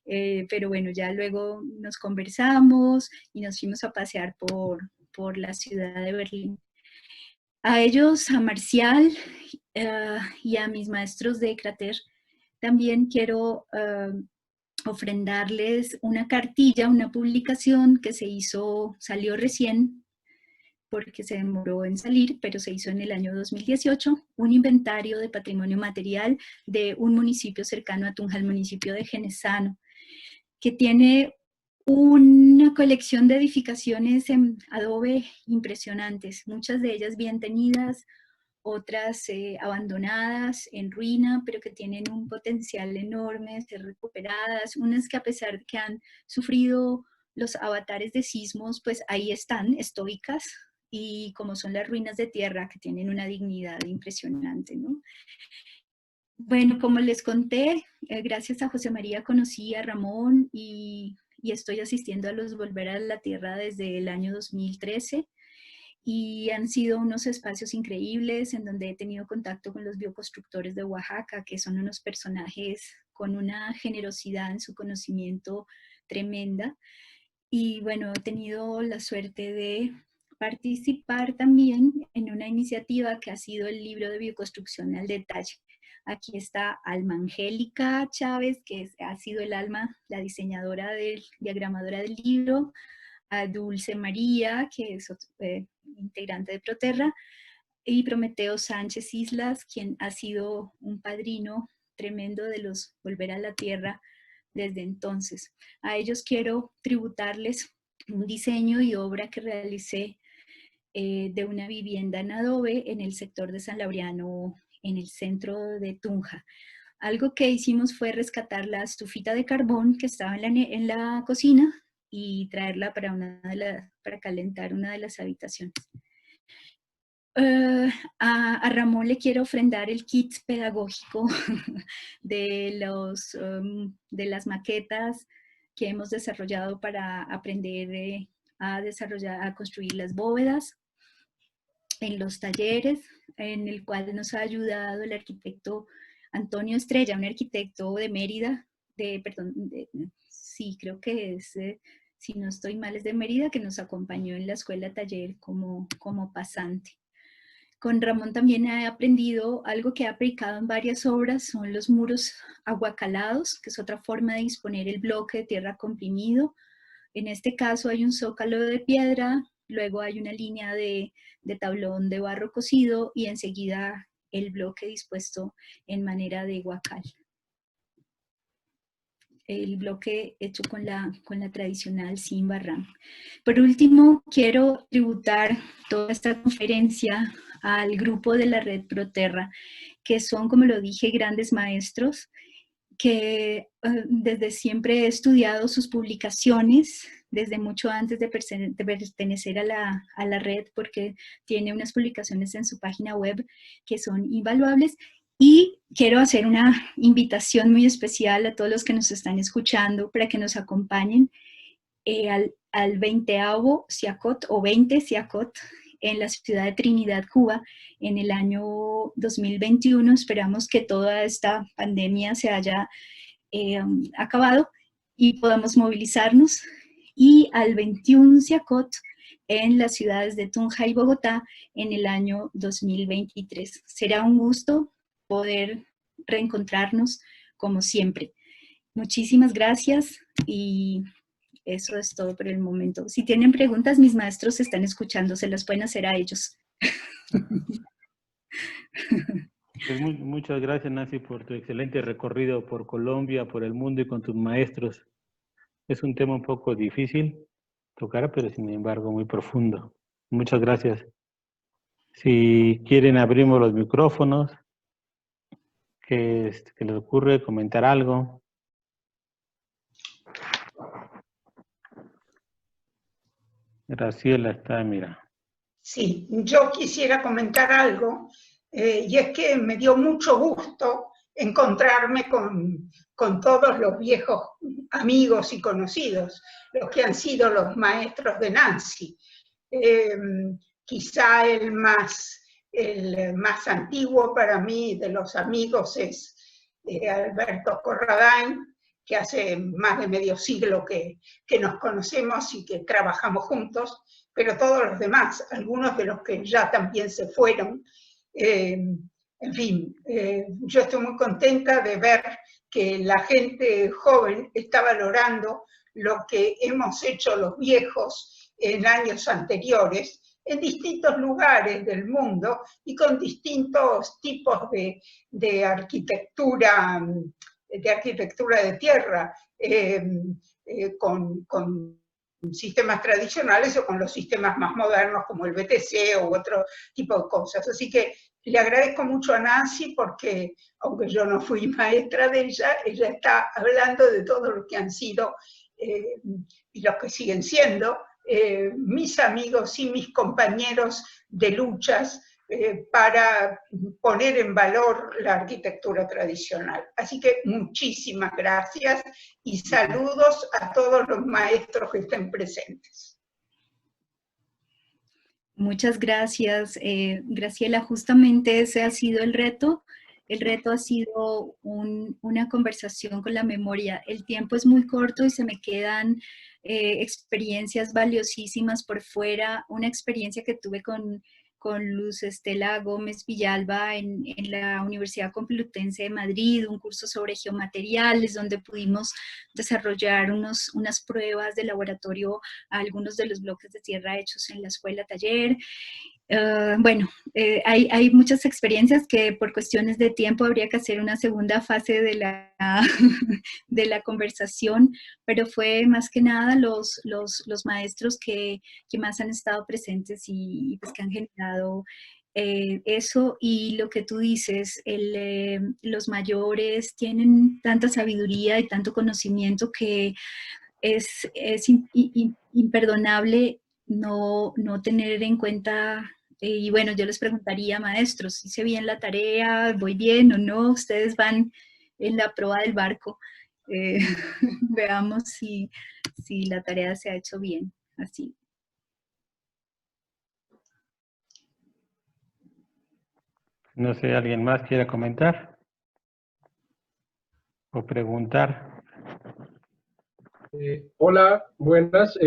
Pero bueno, ya luego nos conversamos y nos fuimos a pasear por la ciudad de Berlín. A ellos, a Marcial y a mis maestros de Crater, también quiero ofrendarles una cartilla, una publicación que salió recién, porque se demoró en salir, pero se hizo en el año 2018, un inventario de patrimonio material de un municipio cercano a Tunja, el municipio de Genesano, que tiene una colección de edificaciones en adobe impresionantes, muchas de ellas bien tenidas, otras abandonadas, en ruina, pero que tienen un potencial enorme de ser recuperadas, unas que a pesar de que han sufrido los avatares de sismos, pues ahí están, estoicas, y como son las ruinas de tierra, que tienen una dignidad impresionante, ¿no? Bueno, como les conté, gracias a José María conocí a Ramón y estoy asistiendo a los Volver a la Tierra desde el año 2013. Y han sido unos espacios increíbles en donde he tenido contacto con los bioconstructores de Oaxaca, que son unos personajes con una generosidad en su conocimiento tremenda. Y bueno, he tenido la suerte de participar también en una iniciativa que ha sido el libro de bioconstrucción al detalle. Aquí está Alma Angélica Chávez, que ha sido el alma, la diseñadora, diagramadora del libro, a Dulce María, que es integrante de Proterra, y Prometeo Sánchez Islas, quien ha sido un padrino tremendo de los Volver a la Tierra desde entonces. A ellos quiero tributarles un diseño y obra que realicé de una vivienda en adobe en el sector de San Laureano, en el centro de Tunja. Algo que hicimos fue rescatar la estufita de carbón que estaba en la cocina y traerla para calentar una de las habitaciones. A Ramón le quiero ofrendar el kit pedagógico de las maquetas que hemos desarrollado para aprender a construir las bóvedas en los talleres, en el cual nos ha ayudado el arquitecto Antonio Estrella, un arquitecto de Mérida, sí, creo que es, si no estoy mal, es de Mérida, que nos acompañó en la escuela taller como pasante. Con Ramón también he aprendido algo que he aplicado en varias obras, son los muros aguacalados, que es otra forma de disponer el bloque de tierra comprimido. En este caso hay un zócalo de piedra, luego hay una línea de tablón de barro cocido y enseguida el bloque dispuesto en manera de guacal. El bloque hecho con la tradicional sin barrán. Por último, quiero tributar toda esta conferencia al grupo de la red Proterra, que son, como lo dije, grandes maestros, que desde siempre he estudiado sus publicaciones, desde mucho antes de pertenecer a la red, porque tiene unas publicaciones en su página web que son invaluables. Y quiero hacer una invitación muy especial a todos los que nos están escuchando para que nos acompañen al 20º Siacot o 20 Siacot en la ciudad de Trinidad, Cuba, en el año 2021. Esperamos que toda esta pandemia se haya acabado y podamos movilizarnos. Y al 21 Siacot en las ciudades de Tunja y Bogotá en el año 2023. Será un gusto poder reencontrarnos como siempre. Muchísimas gracias y eso es todo por el momento. Si tienen preguntas, mis maestros están escuchando, se las pueden hacer a ellos. Pues muchas gracias, Nancy, por tu excelente recorrido por Colombia, por el mundo y con tus maestros. Es un tema un poco difícil tocar, pero sin embargo muy profundo. Muchas gracias. Si quieren, abrimos los micrófonos. ¿Qué les ocurre? ¿Comentar algo? Graciela está, mira. Sí, yo quisiera comentar algo, y es que me dio mucho gusto encontrarme con todos los viejos amigos y conocidos, los que han sido los maestros de Nancy. Quizá el más antiguo para mí de los amigos es Alberto Corradain, que hace más de medio siglo que nos conocemos y que trabajamos juntos, pero todos los demás, algunos de los que ya también se fueron. En fin, yo estoy muy contenta de ver que la gente joven está valorando lo que hemos hecho los viejos en años anteriores, en distintos lugares del mundo y con distintos tipos de arquitectura de tierra, con sistemas tradicionales o con los sistemas más modernos como el BTC u otro tipo de cosas. Así que le agradezco mucho a Nancy porque, aunque yo no fui maestra de ella está hablando de todo lo que han sido y los que siguen siendo mis amigos y mis compañeros de luchas para poner en valor la arquitectura tradicional. Así que muchísimas gracias y saludos a todos los maestros que estén presentes. Muchas gracias, Graciela. Justamente ese ha sido el reto, el reto ha sido una conversación con la memoria. El tiempo es muy corto y se me quedan experiencias valiosísimas por fuera. Una experiencia que tuve con Luz Estela Gómez Villalba en la Universidad Complutense de Madrid, un curso sobre geomateriales, donde pudimos desarrollar unas pruebas de laboratorio a algunos de los bloques de tierra hechos en la escuela taller. Bueno, hay muchas experiencias que por cuestiones de tiempo habría que hacer una segunda fase de de la conversación, pero fue más que nada los maestros que más han estado presentes y pues que han generado eso. Y lo que tú dices, los mayores tienen tanta sabiduría y tanto conocimiento que es imperdonable no tener en cuenta. Y bueno, yo les preguntaría, maestros, ¿hice bien la tarea? ¿Voy bien o no? Ustedes van en la proa del barco. Veamos si la tarea se ha hecho bien. Así. No sé, ¿alguien más quiere comentar o preguntar? Hola, buenas,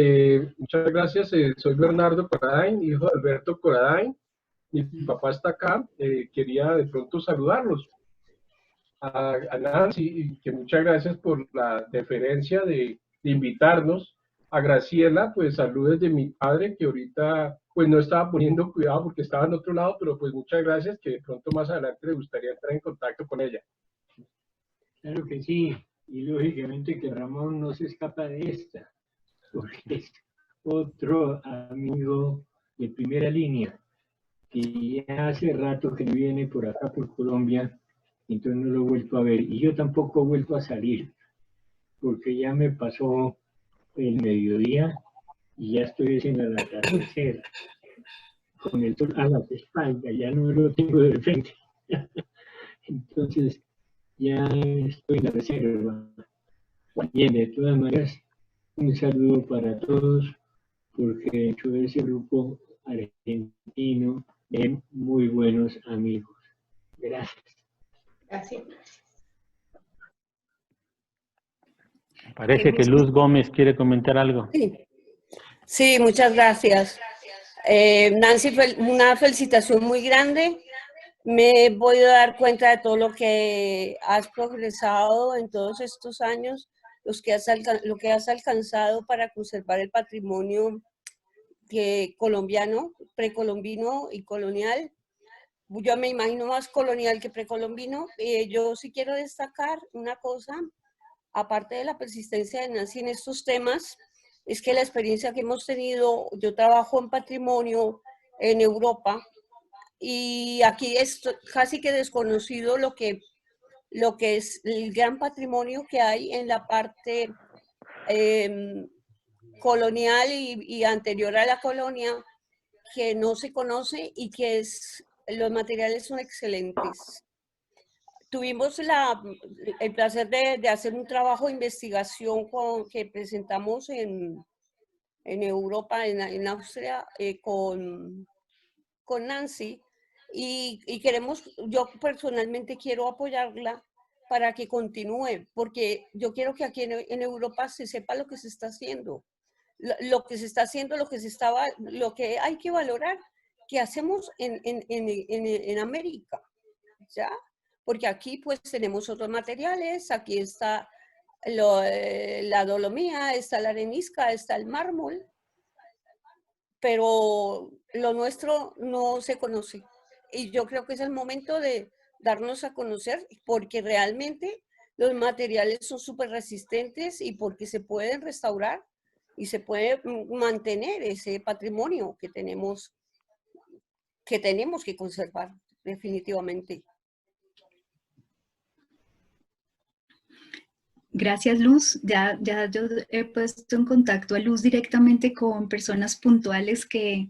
muchas gracias. Soy Bernardo Coradain, hijo de Alberto Coradain. Mi papá está acá. Quería de pronto saludarlos. A Nancy, y que muchas gracias por la deferencia de invitarnos. A Graciela, pues saludos de mi padre, que ahorita pues no estaba poniendo cuidado porque estaba en otro lado, pero pues muchas gracias, que de pronto más adelante le gustaría entrar en contacto con ella. Claro que sí, y lógicamente que Ramón no se escapa de esta, porque es otro amigo de primera línea, que ya hace rato que no viene por acá, por Colombia, entonces no lo he vuelto a ver. Y yo tampoco he vuelto a salir, porque ya me pasó el mediodía y ya estoy haciendo el atardecer, con el sol a las espaldas, ya no lo tengo de frente. Entonces ya estoy en la reserva. Bien, de todas maneras, un saludo para todos, porque dentro de ese grupo argentino hay muy buenos amigos. Gracias. Gracias. Parece que Luz Gómez quiere comentar algo. Sí, muchas gracias. Nancy, una felicitación muy grande. Me he podido dar cuenta de todo lo que has progresado en todos estos años, lo que has alcanzado para conservar el patrimonio colombiano, precolombino y colonial. Yo me imagino más colonial que precolombino. Yo sí quiero destacar una cosa, aparte de la persistencia de Nancy en estos temas, es que la experiencia que hemos tenido, yo trabajo en patrimonio en Europa, y aquí es casi que desconocido lo que es el gran patrimonio que hay en la parte colonial y anterior a la colonia, que no se conoce y que los materiales son excelentes. Tuvimos el placer de hacer un trabajo de investigación que presentamos en Europa, en Austria, con Nancy, y yo personalmente quiero apoyarla para que continúe, porque yo quiero que aquí en Europa se sepa lo que se está haciendo, lo que se está haciendo, lo que hay que valorar, que hacemos en América, ¿ya? Porque aquí pues tenemos otros materiales, aquí está la dolomía, está la arenisca, está el mármol, pero lo nuestro no se conoce. Y yo creo que es el momento de darnos a conocer, porque realmente los materiales son súper resistentes y porque se pueden restaurar y se puede mantener ese patrimonio que tenemos que conservar definitivamente. Gracias, Luz. Ya yo he puesto en contacto a Luz directamente con personas puntuales que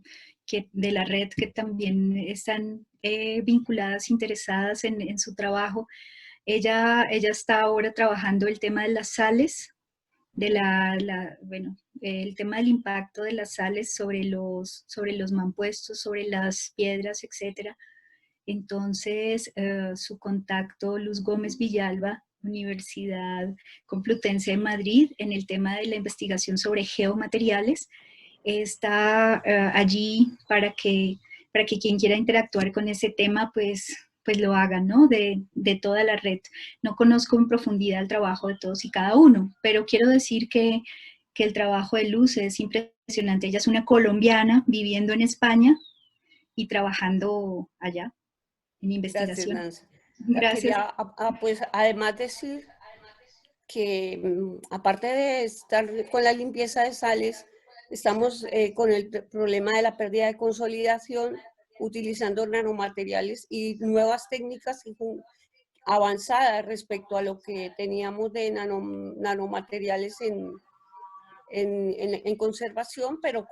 de la red que también están vinculadas, interesadas en su trabajo. Ella está ahora trabajando el tema de las sales, el tema del impacto de las sales sobre los mampuestos, sobre las piedras, etcétera. Entonces, su contacto, Luz Gómez Villalba, Universidad Complutense de Madrid, en el tema de la investigación sobre geomateriales, está allí para que quien quiera interactuar con ese tema, pues lo haga, ¿no? De toda la red. No conozco en profundidad el trabajo de todos y cada uno, pero quiero decir que el trabajo de Luz es impresionante. Ella es una colombiana viviendo en España y trabajando allá en Gracias, investigación. Nancy. Gracias. Quería, pues, además decir que aparte de estar con la limpieza de sales, estamos con el problema de la pérdida de consolidación, utilizando nanomateriales y nuevas técnicas avanzadas respecto a lo que teníamos de nanomateriales en conservación, pero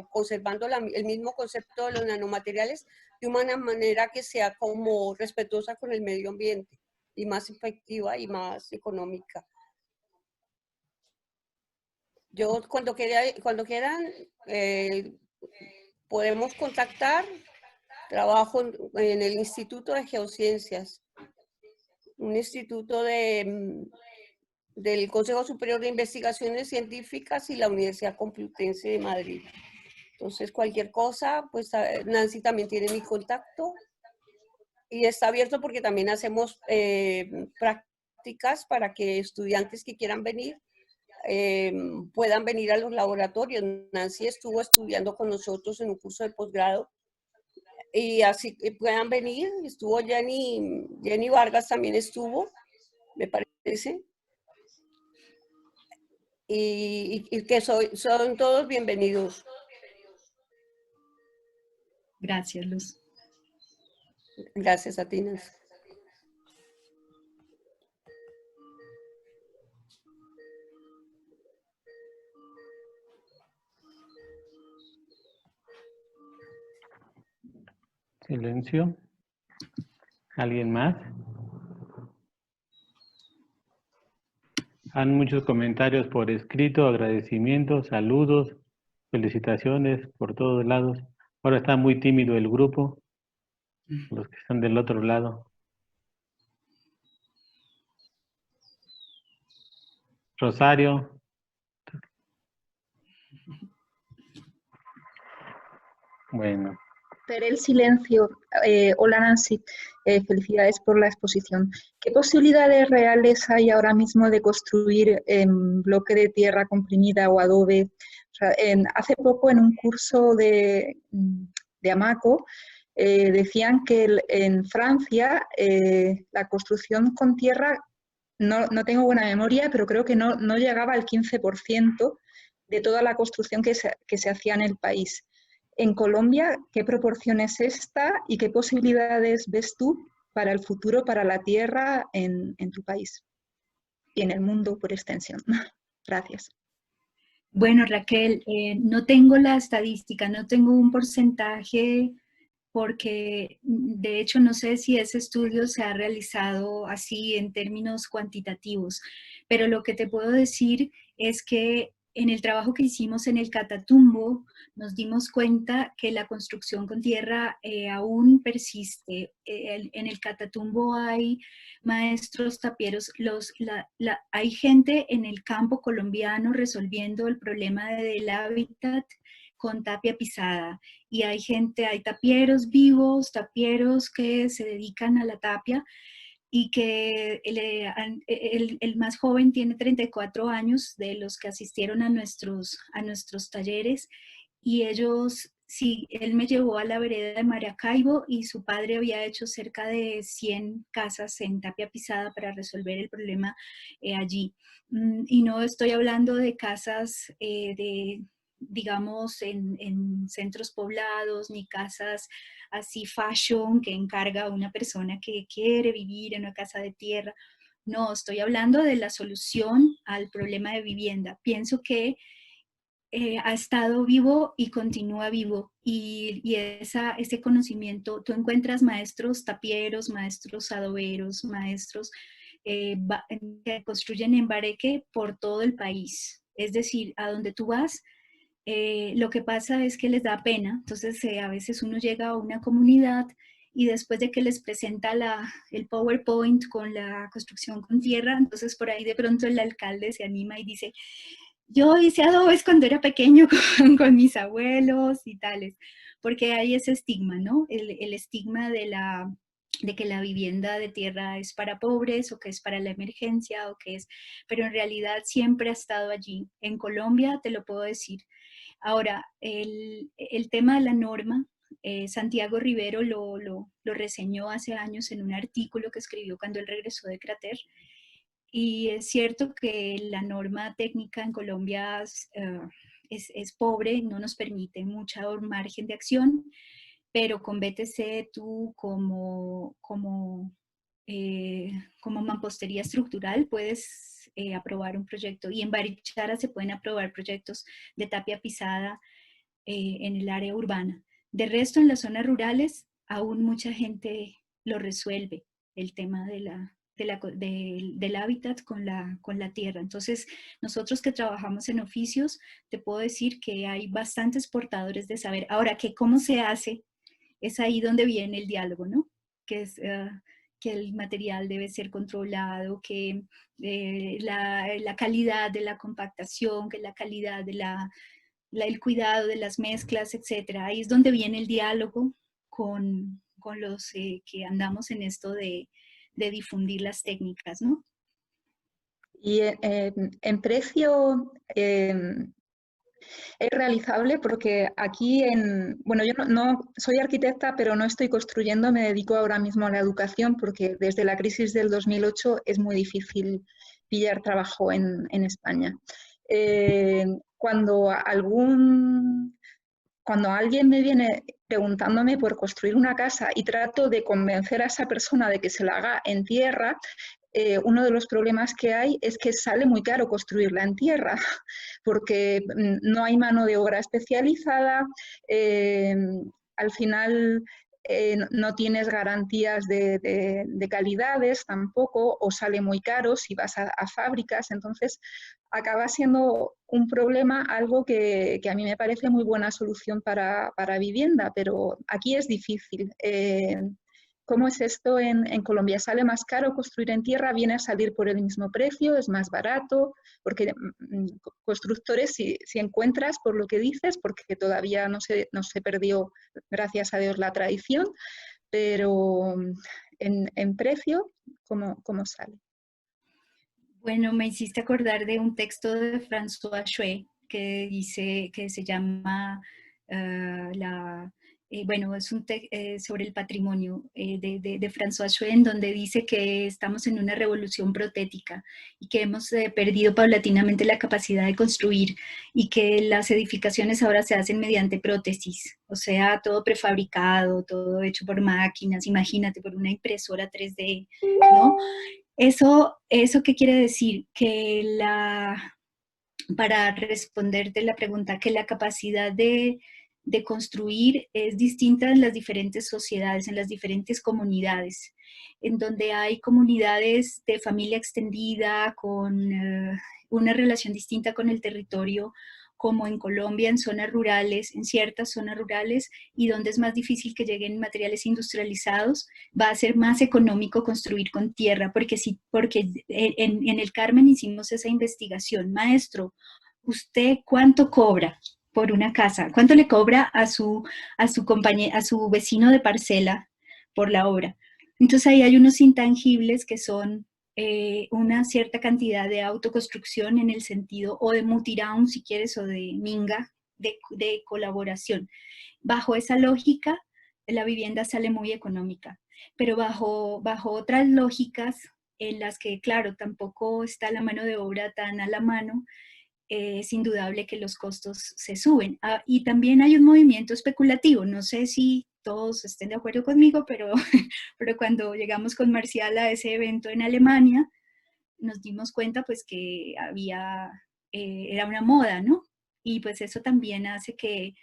conservando el mismo concepto de los nanomateriales de una manera que sea como respetuosa con el medio ambiente y más efectiva y más económica. Yo cuando quieran podemos contactar. Trabajo en el Instituto de Geociencias, un instituto del Consejo Superior de Investigaciones Científicas y la Universidad Complutense de Madrid. Entonces, cualquier cosa, pues Nancy también tiene mi contacto y está abierto porque también hacemos prácticas para que estudiantes que quieran venir puedan venir a los laboratorios. Nancy estuvo estudiando con nosotros en un curso de posgrado y así puedan venir. Estuvo Jenny Vargas, también estuvo, me parece. Y que son todos bienvenidos. Gracias, Luz. Gracias a ti, Nancy. Silencio. ¿Alguien más? Han muchos comentarios por escrito, agradecimientos, saludos, felicitaciones por todos lados. Ahora está muy tímido el grupo, los que están del otro lado. Rosario. Bueno. El silencio. Hola Nancy, felicidades por la exposición. ¿Qué posibilidades reales hay ahora mismo de construir en bloque de tierra comprimida o adobe? O sea, hace poco en un curso de Amaco decían que en Francia la construcción con tierra, no tengo buena memoria, pero creo que no llegaba al 15% de toda la construcción que se hacía en el país. En Colombia, ¿qué proporción es esta y qué posibilidades ves tú para el futuro, para la tierra en tu país y en el mundo por extensión? Gracias. Bueno, Raquel, no tengo la estadística, no tengo un porcentaje porque de hecho no sé si ese estudio se ha realizado así en términos cuantitativos, pero lo que te puedo decir es que en el trabajo que hicimos en el Catatumbo nos dimos cuenta que la construcción con tierra aún persiste. En el Catatumbo hay maestros tapieros, hay gente en el campo colombiano resolviendo el problema del hábitat con tapia pisada. Y hay tapieros vivos, tapieros que se dedican a la tapia y que el más joven tiene 34 años de los que asistieron a nuestros talleres y ellos, sí, él me llevó a la vereda de Maracaibo y su padre había hecho cerca de 100 casas en tapia pisada para resolver el problema allí. Y no estoy hablando de casas digamos, en centros poblados, ni casas así fashion que encarga a una persona que quiere vivir en una casa de tierra. No, estoy hablando de la solución al problema de vivienda. Pienso que ha estado vivo y continúa vivo y ese conocimiento, tú encuentras maestros tapieros, maestros adoberos, maestros que construyen en bareque por todo el país. Es decir, a donde tú vas, lo que pasa es que les da pena, entonces a veces uno llega a una comunidad y después de que les presenta el PowerPoint con la construcción con tierra, entonces por ahí de pronto el alcalde se anima y dice, yo hice adobes cuando era pequeño con mis abuelos y tales, porque hay ese estigma, ¿no? El estigma de que la vivienda de tierra es para pobres o que es para la emergencia o que es, pero en realidad siempre ha estado allí. En Colombia te lo puedo decir. Ahora, el tema de la norma, Santiago Rivero lo reseñó hace años en un artículo que escribió cuando él regresó de Crater. Y es cierto que la norma técnica en Colombia es pobre, no nos permite mucha margen de acción, pero con BTC tú como mampostería estructural puedes aprobar un proyecto, y en Barichara se pueden aprobar proyectos de tapia pisada en el área urbana. De resto, en las zonas rurales, aún mucha gente lo resuelve, el tema del hábitat con la tierra. Entonces, nosotros que trabajamos en oficios, te puedo decir que hay bastantes portadores de saber. Ahora, que cómo se hace, es ahí donde viene el diálogo, ¿no? Que es que el material debe ser controlado, que la calidad de la compactación, que la calidad de el cuidado de las mezclas, etcétera. Ahí es donde viene el diálogo con los que andamos en esto de difundir las técnicas, ¿no? Y en precio es realizable, porque aquí bueno, yo no soy arquitecta, pero no estoy construyendo, me dedico ahora mismo a la educación, porque desde la crisis del 2008 es muy difícil pillar trabajo en España. Cuando alguien me viene preguntándome por construir una casa y trato de convencer a esa persona de que se la haga en tierra, uno de los problemas que hay es que sale muy caro construirla en tierra, porque no hay mano de obra especializada, al final no tienes garantías de calidades tampoco, o sale muy caro si vas a fábricas. Entonces acaba siendo un problema, algo que a mí me parece muy buena solución para vivienda, pero aquí es difícil. ¿Cómo es esto en Colombia? ¿Sale más caro construir en tierra? ¿Viene a salir por el mismo precio? ¿Es más barato? Porque constructores, si encuentras, por lo que dices, porque todavía no se perdió, gracias a Dios, la tradición, pero en precio, ¿cómo sale? Bueno, me hiciste acordar de un texto de François Chouet que dice, que se llama bueno, es sobre el patrimonio de François Chouet, en donde dice que estamos en una revolución protética y que hemos perdido paulatinamente la capacidad de construir, y que las edificaciones ahora se hacen mediante prótesis, o sea, todo prefabricado, todo hecho por máquinas, imagínate, por una impresora 3D, ¿no? ¿Eso qué quiere decir? Que para responderte la pregunta, que la capacidad de construir es distinta en las diferentes sociedades, en las diferentes comunidades, en donde hay comunidades de familia extendida con una relación distinta con el territorio, como en Colombia, en zonas rurales, en ciertas zonas rurales, y donde es más difícil que lleguen materiales industrializados, va a ser más económico construir con tierra, porque en el Carmen hicimos esa investigación. Maestro, ¿usted cuánto cobra por una casa? ¿Cuánto le cobra a su vecino de parcela por la obra? Entonces ahí hay unos intangibles que son una cierta cantidad de autoconstrucción, en el sentido, o de mutirão, si quieres, o de minga, de colaboración. Bajo esa lógica, la vivienda sale muy económica, pero bajo otras lógicas, en las que, claro, tampoco está la mano de obra tan a la mano, es indudable que los costos se suben. Y también hay un movimiento especulativo. No sé si todos estén de acuerdo conmigo, pero cuando llegamos con Marcial a ese evento en Alemania, nos dimos cuenta pues que era una moda, ¿no? Y pues eso también hace que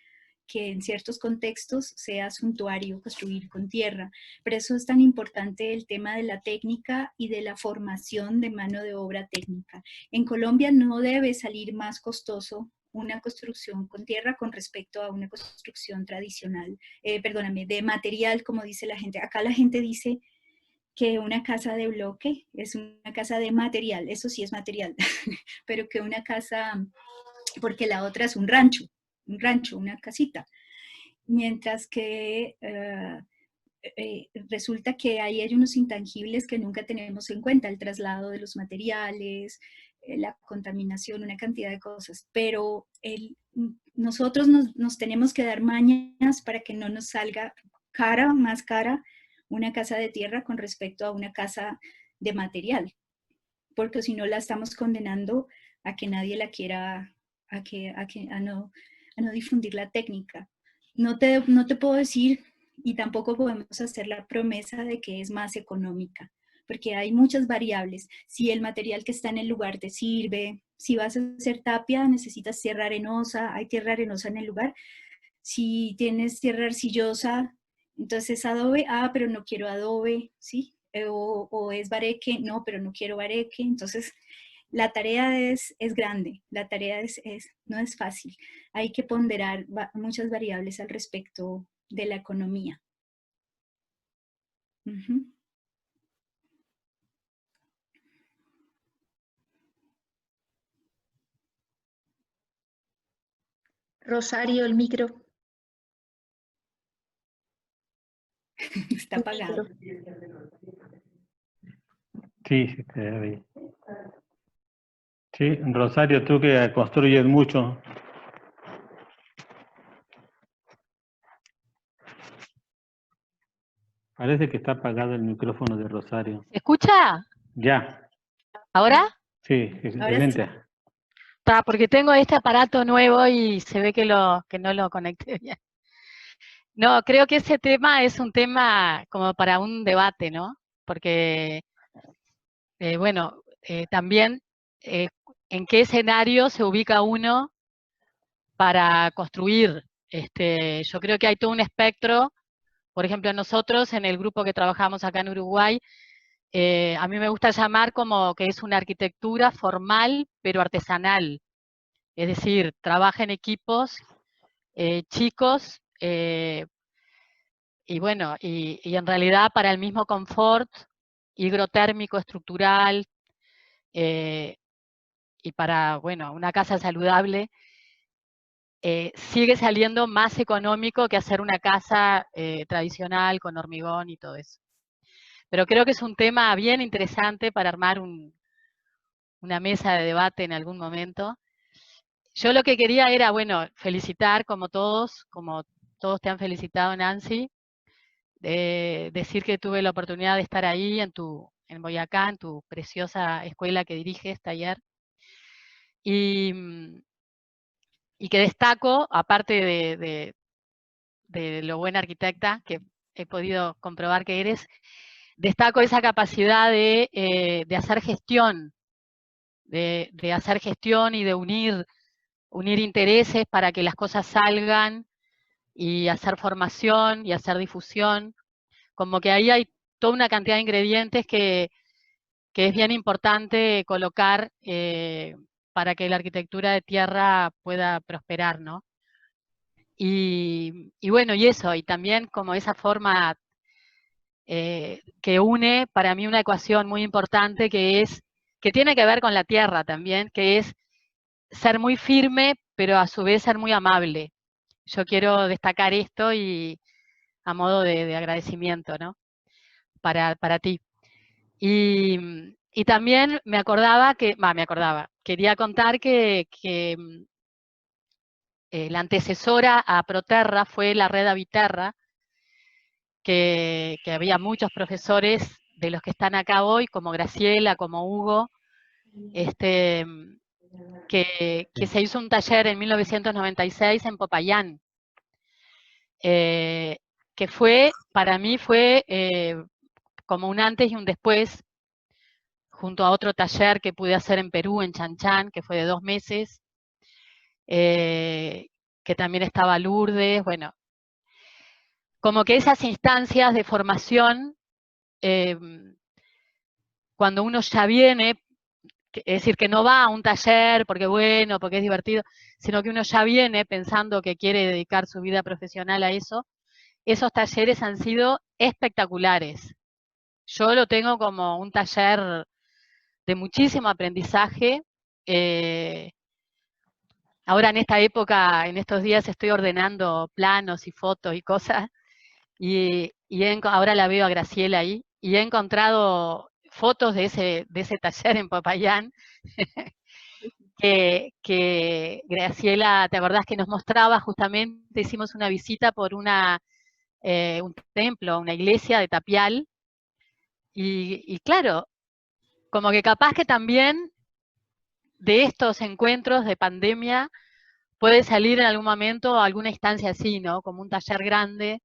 en ciertos contextos sea suntuario construir con tierra. Por eso es tan importante el tema de la técnica y de la formación de mano de obra técnica. En Colombia no debe salir más costoso una construcción con tierra con respecto a una construcción tradicional, perdóname, de material, como dice la gente. Acá la gente dice que una casa de bloque es una casa de material, eso sí es material, pero que una casa, porque la otra es un rancho, una casita. Mientras que resulta que ahí hay unos intangibles que nunca tenemos en cuenta, el traslado de los materiales, la contaminación, una cantidad de cosas, pero nosotros nos tenemos que dar mañas para que no nos salga más cara, una casa de tierra con respecto a una casa de material, porque si no la estamos condenando a que nadie la quiera, a no difundir la técnica. No te puedo decir, y tampoco podemos hacer la promesa de que es más económica, porque hay muchas variables. Si el material que está en el lugar te sirve, si vas a hacer tapia, necesitas tierra arenosa, hay tierra arenosa en el lugar. Si tienes tierra arcillosa, entonces adobe, pero no quiero adobe, ¿sí? O es bareque, no, pero no quiero bareque. Entonces, la tarea es grande, la tarea no es fácil. Hay que ponderar muchas variables al respecto de la economía. Rosario, el micro. Está apagado. Sí, sí, Rosario, tú que construyes mucho. Parece que está apagado el micrófono de Rosario. ¿Se escucha? Ya. ¿Ahora? Sí, excelente. Está, porque tengo este aparato nuevo y se ve que no lo conecté bien. No, creo que ese tema es un tema como para un debate, ¿no? Porque, bueno, también en qué escenario se ubica uno para construir. Yo creo que hay todo un espectro. Por ejemplo, nosotros en el grupo que trabajamos acá en Uruguay, a mí me gusta llamar como que es una arquitectura formal pero artesanal. Es decir, trabaja en equipos chicos y bueno, y en realidad para el mismo confort higrotérmico estructural y para, bueno, una casa saludable, sigue saliendo más económico que hacer una casa tradicional con hormigón y todo eso. Pero creo que es un tema bien interesante para armar una mesa de debate en algún momento. Yo lo que quería era, bueno, felicitar como todos te han felicitado, Nancy, decir que tuve la oportunidad de estar ahí en Boyacá, en tu preciosa escuela que diriges, taller, y que destaco, aparte de lo buena arquitecta que he podido comprobar que eres, destaco esa capacidad de hacer gestión, de hacer gestión y de unir intereses para que las cosas salgan y hacer formación y hacer difusión. Como que ahí hay toda una cantidad de ingredientes que es bien importante colocar para que la arquitectura de tierra pueda prosperar, ¿no? Y bueno, y eso, y también como esa forma que une para mí una ecuación muy importante que tiene que ver con la tierra también, que es ser muy firme, pero a su vez ser muy amable. Yo quiero destacar esto y a modo de agradecimiento, ¿no? Para ti. Y también quería contar que la antecesora a Proterra fue la Red Habiterra, que había muchos profesores de los que están acá hoy, como Graciela, como Hugo, que se hizo un taller en 1996 en Popayán, que para mí fue como un antes y un después, junto a otro taller que pude hacer en Perú, en Chanchán, que fue de 2 meses, que también estaba Lourdes, bueno, como que esas instancias de formación, cuando uno ya viene, Es decir, que no va a un taller porque bueno, porque es divertido, sino que uno ya viene pensando que quiere dedicar su vida profesional a eso. Esos talleres han sido espectaculares. Yo lo tengo como un taller de muchísimo aprendizaje. Ahora en esta época, en estos días estoy ordenando planos y fotos y cosas, y ahora la veo a Graciela ahí, y he encontrado fotos de ese taller en Popayán, que Graciela, ¿te acordás que nos mostraba justamente? Hicimos una visita por un templo, una iglesia de Tapial, y claro, como que capaz que también de estos encuentros de pandemia puede salir en algún momento alguna instancia así, ¿no? Como un taller grande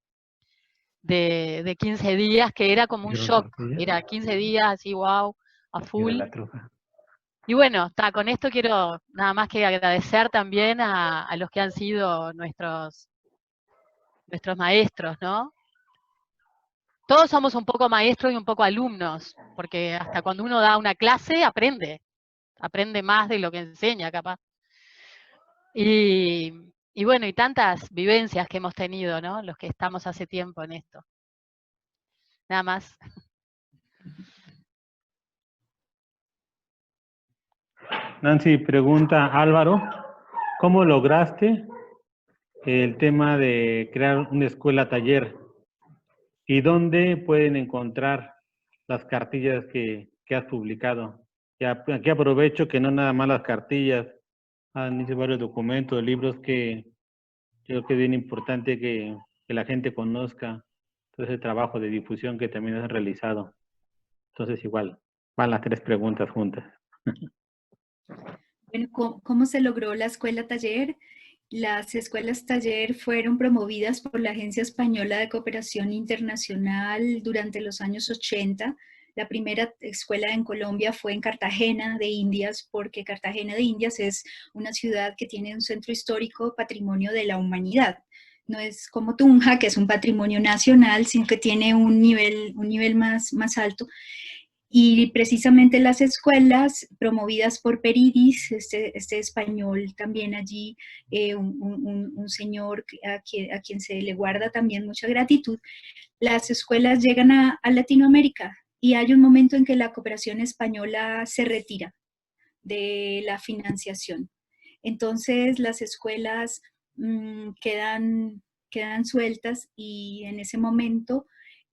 de 15 días, que era como un shock, era 15 días así, wow, a full. Y bueno, con esto quiero nada más que agradecer también a los que han sido nuestros maestros, ¿no? Todos somos un poco maestros y un poco alumnos, porque hasta cuando uno da una clase aprende más de lo que enseña, capaz. Y bueno, y tantas vivencias que hemos tenido, ¿no? Los que estamos hace tiempo en esto. Nada más. Nancy, pregunta Álvaro, ¿cómo lograste el tema de crear una escuela taller? ¿Y dónde pueden encontrar las cartillas que has publicado? Y aquí aprovecho que no nada más las cartillas, han hecho varios documentos, libros que yo creo que es bien importante que la gente conozca todo ese trabajo de difusión que también has realizado. Entonces igual, van las tres preguntas juntas. Bueno, ¿cómo se logró la escuela taller? Las escuelas taller fueron promovidas por la Agencia Española de Cooperación Internacional durante los años 80. La primera escuela en Colombia fue en Cartagena de Indias, porque Cartagena de Indias es una ciudad que tiene un centro histórico patrimonio de la humanidad. No es como Tunja, que es un patrimonio nacional, sino que tiene un nivel más alto. Y precisamente las escuelas promovidas por Peridis, este español también allí, un señor a quien se le guarda también mucha gratitud, las escuelas llegan a Latinoamérica y hay un momento en que la cooperación española se retira de la financiación. Entonces las escuelas quedan sueltas y en ese momento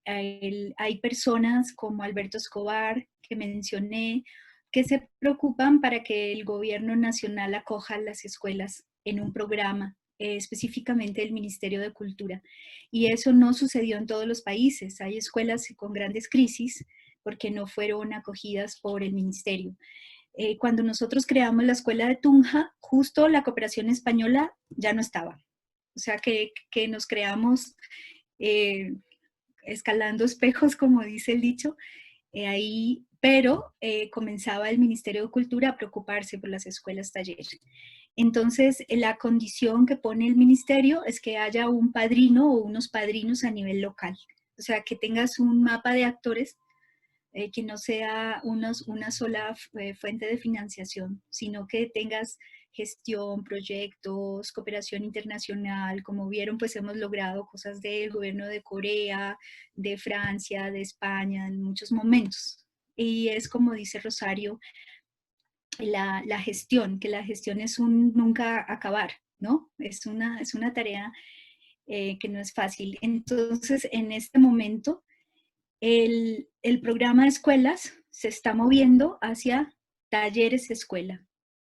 hay personas como Alberto Escobar, que mencioné, que se preocupan para que el gobierno nacional acoja las escuelas en un programa, específicamente el Ministerio de Cultura. Y eso no sucedió en todos los países. Hay escuelas con grandes crisis porque no fueron acogidas por el ministerio. Cuando nosotros creamos la escuela de Tunja, justo la cooperación española ya no estaba. O sea que nos creamos escalando espejos, como dice el dicho, ahí, pero comenzaba el Ministerio de Cultura a preocuparse por las escuelas taller. Entonces, la condición que pone el ministerio es que haya un padrino o unos padrinos a nivel local. O sea, que tengas un mapa de actores, que no sea una sola fuente de financiación, sino que tengas gestión, proyectos, cooperación internacional. Como vieron, pues hemos logrado cosas del gobierno de Corea, de Francia, de España, en muchos momentos. Y es como dice Rosario, la gestión, que la gestión es un nunca acabar, ¿no? Es una tarea que no es fácil. Entonces, en este momento, el programa de escuelas se está moviendo hacia talleres escuela.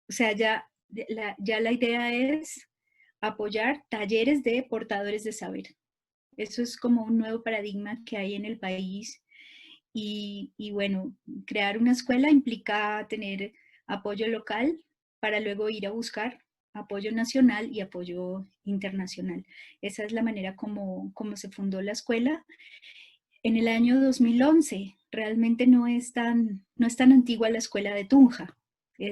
O sea, ya la idea es apoyar talleres de portadores de saber. Eso es como un nuevo paradigma que hay en el país. Y bueno, crear una escuela implica tener apoyo local para luego ir a buscar apoyo nacional y apoyo internacional. Esa es la manera como se fundó la escuela. En el año 2011, realmente no es tan antigua la escuela de Tunja,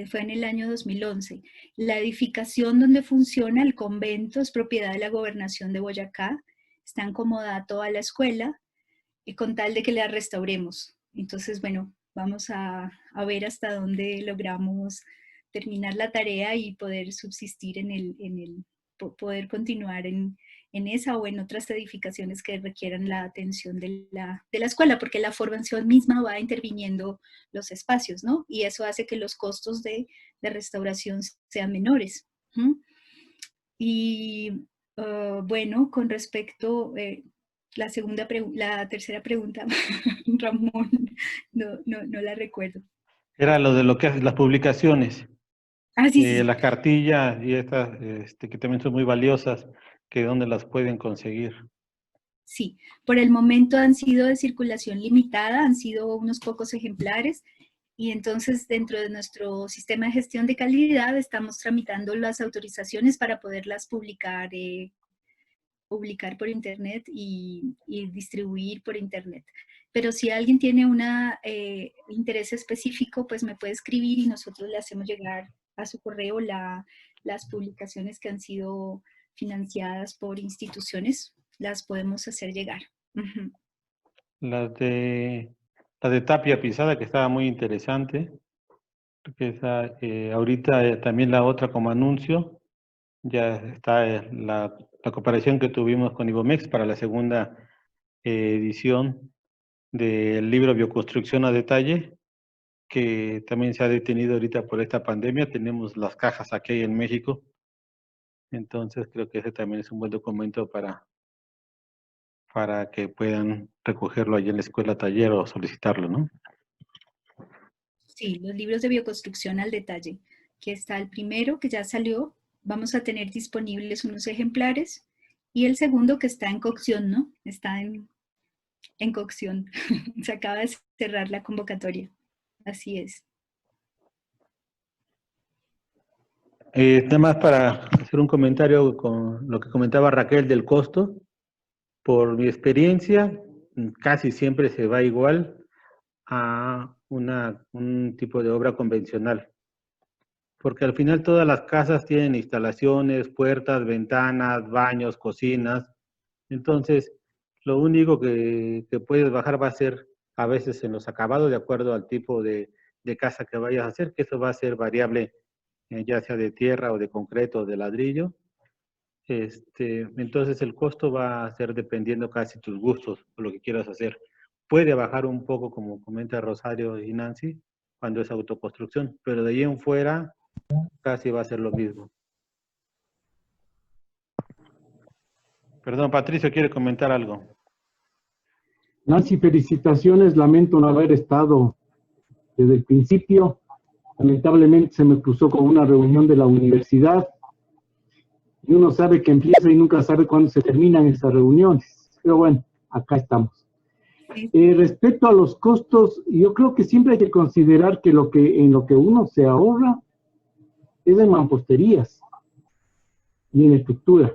fue en el año 2011. La edificación donde funciona el convento es propiedad de la Gobernación de Boyacá, está en comodato a la escuela, con tal de que la restauremos. Entonces, bueno, vamos a ver hasta dónde logramos terminar la tarea y poder subsistir poder continuar en esa o en otras edificaciones que requieran la atención de la escuela, porque la formación misma va interviniendo los espacios, ¿no? Y eso hace que los costos de restauración sean menores. Y bueno, con respecto, la tercera pregunta, Ramón, no la recuerdo. Era lo que es las publicaciones. Ah, sí. Las cartillas y estas que también son muy valiosas, que dónde las pueden conseguir. Sí, por el momento han sido de circulación limitada, han sido unos pocos ejemplares, y entonces dentro de nuestro sistema de gestión de calidad estamos tramitando las autorizaciones para poderlas publicar por internet y distribuir por internet. Pero si alguien tiene un interés específico, pues me puede escribir y nosotros le hacemos llegar a su correo las publicaciones que han sido financiadas por instituciones, las podemos hacer llegar. La de Tapia Pisada, que estaba muy interesante, porque esa, ahorita también la otra como anuncio, ya está la cooperación que tuvimos con Ivomex para la segunda edición del libro Bioconstrucción a Detalle, que también se ha detenido ahorita por esta pandemia. Tenemos las cajas aquí en México, entonces creo que ese también es un buen documento para que puedan recogerlo allí en la escuela taller o solicitarlo, ¿no? Sí, los libros de bioconstrucción al detalle, que está el primero que ya salió, vamos a tener disponibles unos ejemplares, y el segundo que está en cocción, ¿no? Está en cocción. Se acaba de cerrar la convocatoria. Así es. Nada más para hacer un comentario con lo que comentaba Raquel del costo. Por mi experiencia, casi siempre se va igual a un tipo de obra convencional. Porque al final todas las casas tienen instalaciones, puertas, ventanas, baños, cocinas. Entonces, lo único que puedes bajar va a ser a veces en los acabados, de acuerdo al tipo de casa que vayas a hacer, que eso va a ser variable, ya sea de tierra o de concreto o de ladrillo. Entonces el costo va a ser dependiendo casi tus gustos o lo que quieras hacer. Puede bajar un poco, como comenta Rosario y Nancy, cuando es autoconstrucción, pero de ahí en fuera casi va a ser lo mismo. Perdón, Patricio, ¿quiere comentar algo? Nancy, felicitaciones. Lamento no haber estado desde el principio. Lamentablemente se me cruzó con una reunión de la universidad. Y uno sabe que empieza y nunca sabe cuándo se terminan esas reuniones. Pero bueno, acá estamos. Respecto a los costos, yo creo que siempre hay que considerar que en lo que uno se ahorra es en mamposterías y en estructura.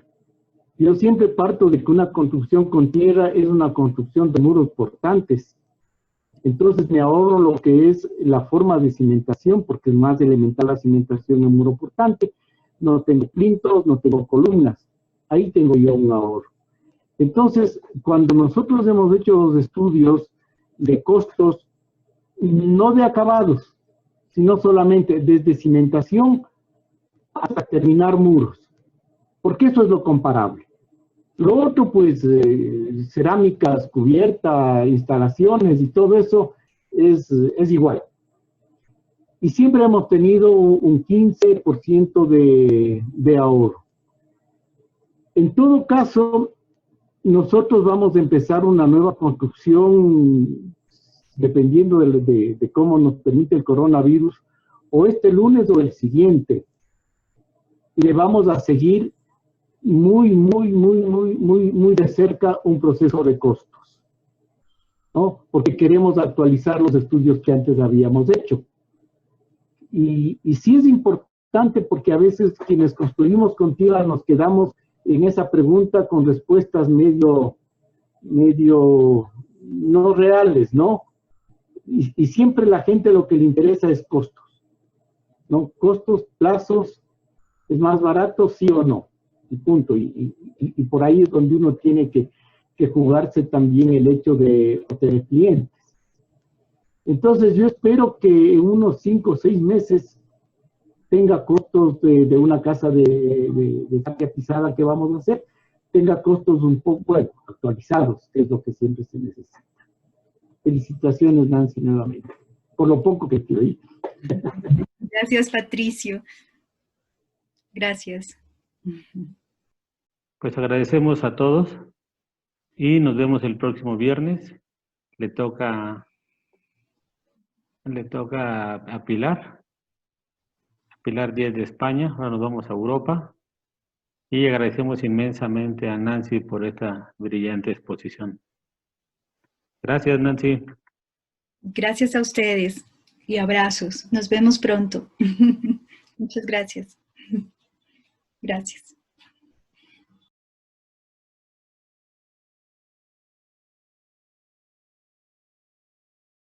Yo siempre parto de que una construcción con tierra es una construcción de muros portantes. Entonces me ahorro lo que es la forma de cimentación, porque es más elemental la cimentación en un muro portante. No tengo plintos, no tengo columnas. Ahí tengo yo un ahorro. Entonces, cuando nosotros hemos hecho los estudios de costos, no de acabados, sino solamente desde cimentación hasta terminar muros, porque eso es lo comparable. Lo otro, pues, cerámicas, cubierta, instalaciones y todo eso es igual. Y siempre hemos tenido un 15% de ahorro. En todo caso, nosotros vamos a empezar una nueva construcción, dependiendo de cómo nos permite el coronavirus, o este lunes o el siguiente. Le vamos a seguir muy de cerca un proceso de costos, ¿no? Porque queremos actualizar los estudios que antes habíamos hecho. Y sí es importante, porque a veces quienes construimos con tierra nos quedamos en esa pregunta con respuestas medio no reales, ¿no? Y siempre la gente lo que le interesa es costos, ¿no? Costos, plazos, ¿es más barato, sí o no? Y punto. Y por ahí es donde uno tiene que jugarse también el hecho de tener clientes. Entonces yo espero que en unos 5 o 6 meses tenga costos de una casa de tapia pisada que vamos a hacer, tenga costos un poco, bueno, actualizados, que es lo que siempre se necesita. Felicitaciones, Nancy, nuevamente, por lo poco que te oí. Gracias, Patricio. Gracias. Pues agradecemos a todos y nos vemos el próximo viernes. Le toca a Pilar. Pilar 10 de España. Ahora nos vamos a Europa. Y agradecemos inmensamente a Nancy por esta brillante exposición. Gracias, Nancy. Gracias a ustedes y abrazos. Nos vemos pronto. Muchas gracias. Gracias.